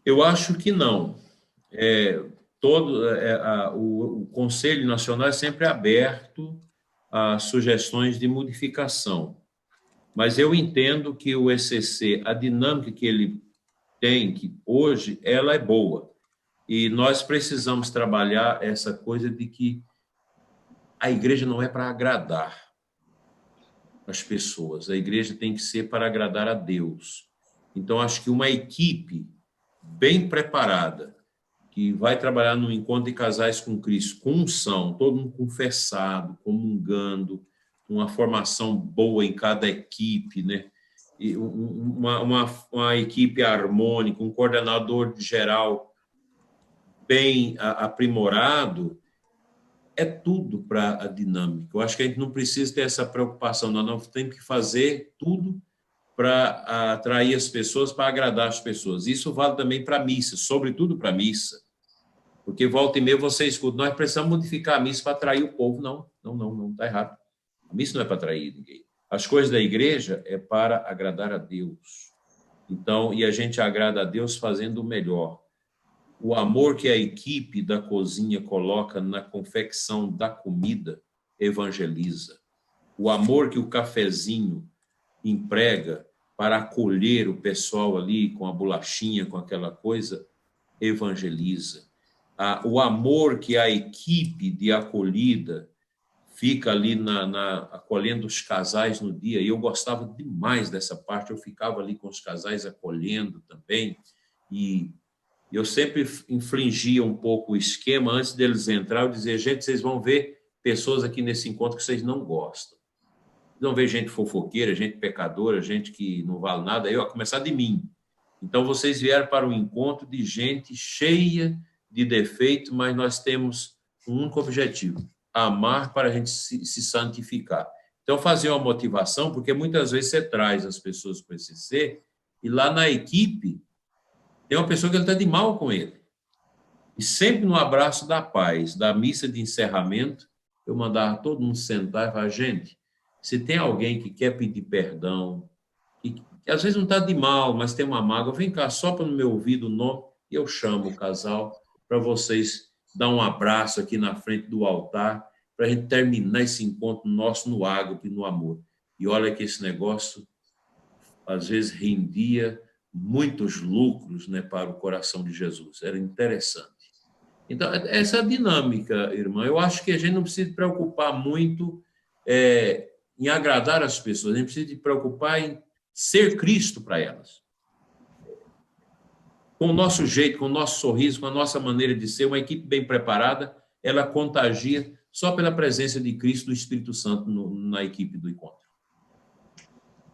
Eu acho que não. O Conselho Nacional é sempre aberto a sugestões de modificação. Mas eu entendo que o ECC, a dinâmica que ele tem, que hoje, ela é boa. E nós precisamos trabalhar essa coisa de que a igreja não é para agradar as pessoas, a igreja tem que ser para agradar a Deus. Então, acho que uma equipe bem preparada, que vai trabalhar no encontro de casais com Cristo, com unção, todo mundo confessado, comungando, uma formação boa em cada equipe, né? E uma equipe harmônica, um coordenador geral bem aprimorado, é tudo para a dinâmica. Eu acho que a gente não precisa ter essa preocupação, nós temos que fazer tudo para atrair as pessoas, para agradar as pessoas. Isso vale também para a missa, sobretudo para a missa. Porque volta e meia você escuta, nós precisamos modificar a missa para atrair o povo. Não, está errado. A missa não é para atrair ninguém. As coisas da igreja é para agradar a Deus. Então, e a gente agrada a Deus fazendo o melhor. O amor que a equipe da cozinha coloca na confecção da comida evangeliza. O amor que o cafezinho emprega para acolher o pessoal ali com a bolachinha, com aquela coisa, evangeliza. O amor que a equipe de acolhida fica ali acolhendo os casais no dia, e eu gostava demais dessa parte, eu ficava ali com os casais acolhendo também, e eu sempre infringia um pouco o esquema, antes deles entrar, eu dizia, gente, vocês vão ver pessoas aqui nesse encontro que vocês não gostam. Não ver gente fofoqueira, gente pecadora, gente que não vale nada, a começar de mim. Então, vocês vieram para um encontro de gente cheia de defeito, mas nós temos um único objetivo, amar para a gente se santificar. Então, fazer uma motivação, porque muitas vezes você traz as pessoas para esse ser, e lá na equipe tem uma pessoa que está de mal com ele. E sempre no abraço da paz, da missa de encerramento, eu mandava todo mundo sentar e falar, gente, se tem alguém que quer pedir perdão, que às vezes não está de mal, mas tem uma mágoa, vem cá, sopra no meu ouvido o nome, e eu chamo o casal para vocês dar um abraço aqui na frente do altar, para a gente terminar esse encontro nosso no ágape, no amor. E olha que esse negócio, às vezes, rendia muitos lucros, né, para o coração de Jesus. Era interessante. Então, essa dinâmica, irmã, eu acho que a gente não precisa se preocupar muito em agradar as pessoas, a gente precisa se preocupar em ser Cristo para elas. Com o nosso jeito, com o nosso sorriso, com a nossa maneira de ser, uma equipe bem preparada, ela contagia só pela presença de Cristo, do Espírito Santo na equipe do encontro.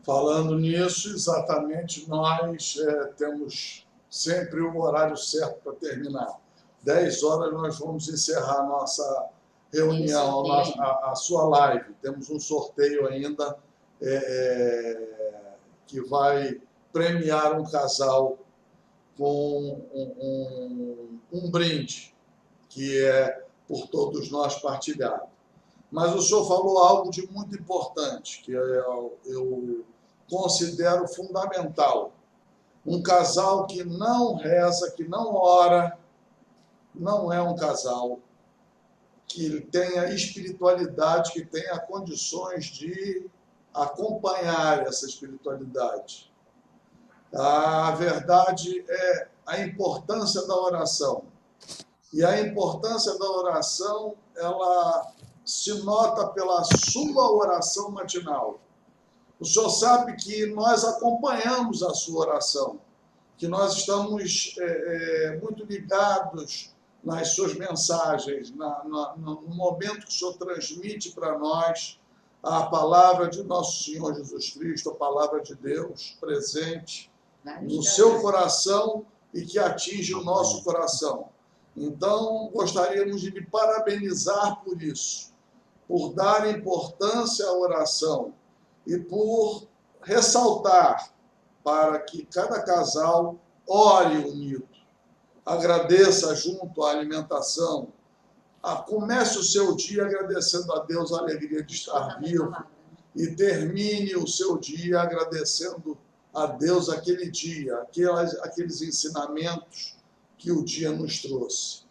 Falando nisso, exatamente, nós temos sempre o horário certo para terminar. 10 horas nós vamos encerrar a nossa reunião, a sua live. Temos um sorteio ainda que vai premiar um casal com um brinde, que é por todos nós partilhado. Mas o senhor falou algo de muito importante, que eu considero fundamental. Um casal que não reza, que não ora, não é um casal que tenha espiritualidade, que tenha condições de acompanhar essa espiritualidade. A verdade é a importância da oração. E a importância da oração, ela se nota pela sua oração matinal. O senhor sabe que nós acompanhamos a sua oração, que nós estamos muito ligados nas suas mensagens, no momento que o senhor transmite para nós a palavra de nosso Senhor Jesus Cristo, a palavra de Deus presente no seu coração e que atinge o nosso coração. Então, gostaríamos de lhe parabenizar por isso, por dar importância à oração e por ressaltar para que cada casal ore unido, agradeça junto à alimentação, comece o seu dia agradecendo a Deus a alegria de estar vivo e termine o seu dia agradecendo a Deus aquele dia, aqueles ensinamentos que o dia nos trouxe.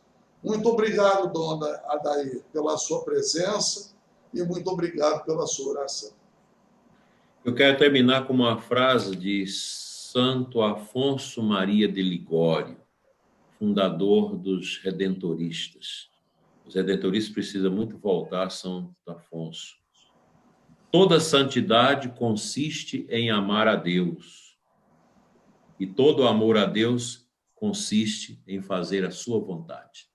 Muito obrigado, dona Adair, pela sua presença e muito obrigado pela sua oração. Eu quero terminar com uma frase de Santo Afonso Maria de Ligório, fundador dos Redentoristas. Os Redentoristas precisam muito voltar a Santo Afonso. Toda santidade consiste em amar a Deus, e todo amor a Deus consiste em fazer a sua vontade.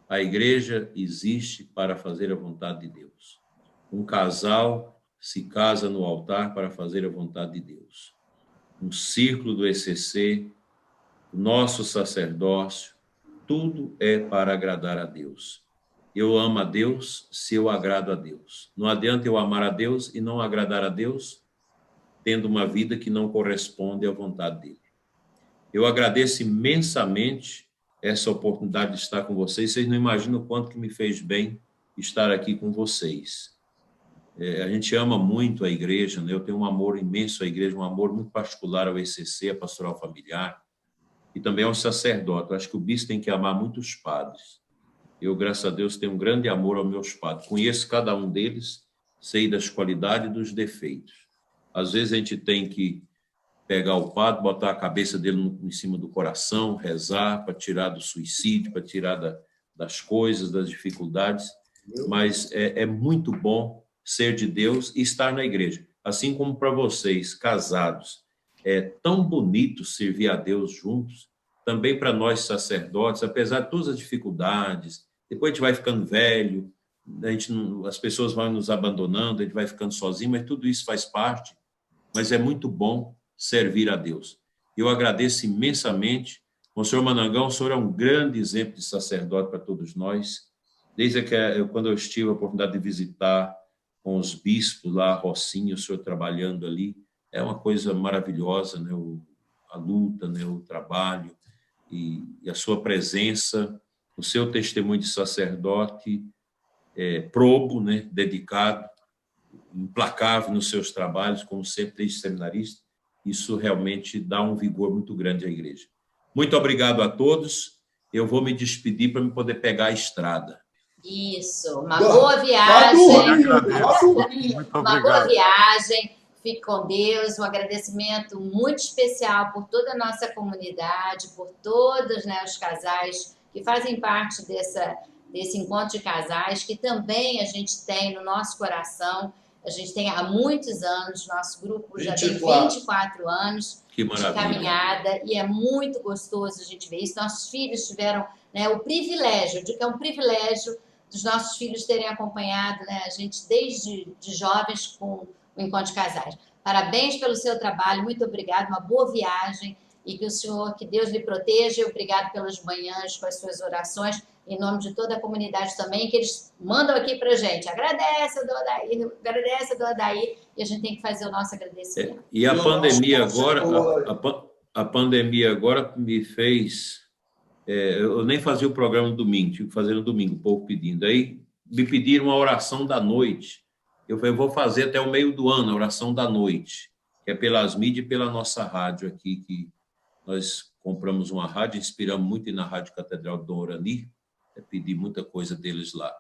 A igreja existe para fazer a vontade de Deus. Um casal se casa no altar para fazer a vontade de Deus. Um círculo do ECC, o nosso sacerdócio, tudo é para agradar a Deus. Eu amo a Deus se eu agrado a Deus. Não adianta eu amar a Deus e não agradar a Deus, tendo uma vida que não corresponde à vontade dele. Eu agradeço imensamente essa oportunidade de estar com vocês. Vocês não imaginam o quanto que me fez bem estar aqui com vocês. A gente ama muito a igreja, né? Eu tenho um amor imenso à igreja, um amor muito particular ao ECC, a pastoral familiar, e também ao sacerdote. Eu acho que o bispo tem que amar muito os padres. Eu, graças a Deus, tenho um grande amor aos meus padres. Conheço cada um deles, sei das qualidades e dos defeitos. Às vezes a gente tem que pegar o padre, botar a cabeça dele em cima do coração, rezar para tirar do suicídio, para tirar das coisas, das dificuldades. Mas é muito bom ser de Deus e estar na igreja. Assim como para vocês, casados, é tão bonito servir a Deus juntos, também para nós sacerdotes, apesar de todas as dificuldades, depois a gente vai ficando velho, as pessoas vão nos abandonando, a gente vai ficando sozinho, mas tudo isso faz parte. Mas é muito bom servir a Deus. Eu agradeço imensamente. O senhor Manangão, o senhor é um grande exemplo de sacerdote para todos nós. Desde quando eu tive a oportunidade de visitar com os bispos lá, Rocinha, o senhor trabalhando ali, é uma coisa maravilhosa, né? A luta, né? O trabalho e a sua presença, o seu testemunho de sacerdote probo, né? Dedicado, implacável nos seus trabalhos, como sempre desde seminarista, isso realmente dá um vigor muito grande à igreja. Muito obrigado a todos. Eu vou me despedir para me poder pegar a estrada. Isso, uma boa viagem. Uma boa viagem. Fique com Deus. Um agradecimento muito especial por toda a nossa comunidade, por todos, né, os casais que fazem parte desse encontro de casais, que também a gente tem no nosso coração. A gente tem há muitos anos, nosso grupo já tem 24 anos de caminhada, e é muito gostoso a gente ver isso. Nossos filhos tiveram, né, o privilégio, de que é um privilégio dos nossos filhos terem acompanhado, né, a gente desde de jovens com o Encontro de Casais. Parabéns pelo seu trabalho, muito obrigado, uma boa viagem e que o Senhor, que Deus lhe proteja. Obrigado pelas manhãs com as suas orações, em nome de toda a comunidade também, que eles mandam aqui para a gente. Agradece, Dona Daí, e a gente tem que fazer o nosso agradecimento. E a pandemia agora, a pandemia agora me fez... eu nem fazia o programa no domingo, tive que fazer no domingo, o povo pedindo. Aí me pediram uma oração da noite. Eu falei, vou fazer até o meio do ano, a oração da noite, que é pelas mídias e pela nossa rádio aqui, que nós compramos uma rádio, inspiramos muito na Rádio Catedral do Dom Orani, pedi muita coisa deles lá.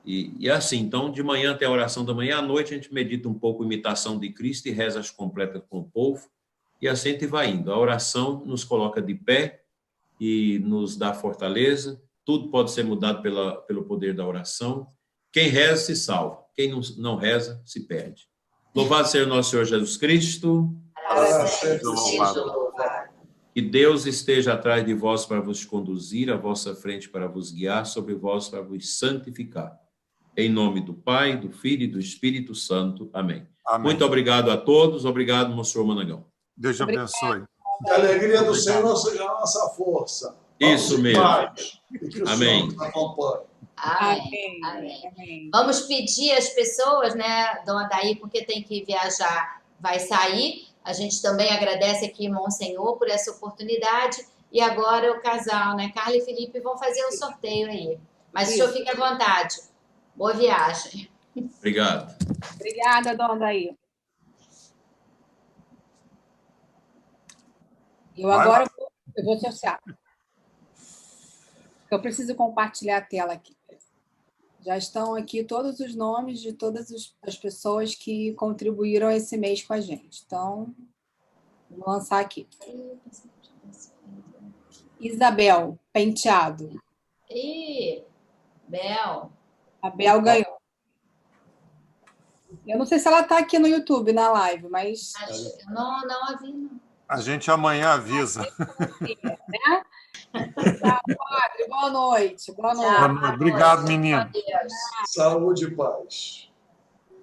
E assim, então, de manhã até a oração da manhã, à noite a gente medita um pouco a imitação de Cristo e rezas completas com o povo, e assim a gente vai indo. A oração nos coloca de pé e nos dá fortaleza, tudo pode ser mudado pelo poder da oração. Quem reza se salva, quem não reza se perde. Louvado seja o nosso Senhor Jesus Cristo. Que Deus esteja atrás de vós para vos conduzir, à vossa frente para vos guiar, sobre vós para vos santificar. Em nome do Pai, do Filho e do Espírito Santo. Amém. Amém. Muito obrigado a todos. Obrigado, monsenhor Managão. Deus te abençoe. Que a alegria do Senhor seja a nossa força. Isso mesmo. E que o Amém. Senhor nos acompanhe. Amém. Amém. Vamos pedir às pessoas, né, Dona Daí, porque tem que viajar, vai sair. A gente também agradece aqui, Monsenhor, por essa oportunidade. E agora o casal, né, Carla e Felipe, vão fazer o sorteio aí. Mas o senhor fique à vontade. Boa viagem. Obrigado. Obrigada, Dona Daí. Agora eu vou associar. Eu preciso compartilhar a tela aqui. Já estão aqui todos os nomes de todas as pessoas que contribuíram esse mês com a gente. Então, vou lançar aqui. Isabel Penteado. Bel. A Bel ganhou. Eu não sei se ela está aqui no YouTube, na live, mas... Não a vi, não. A gente amanhã avisa. Né? Tá, padre, boa noite. Boa noite. Boa noite. Obrigado, menino. Saúde e paz.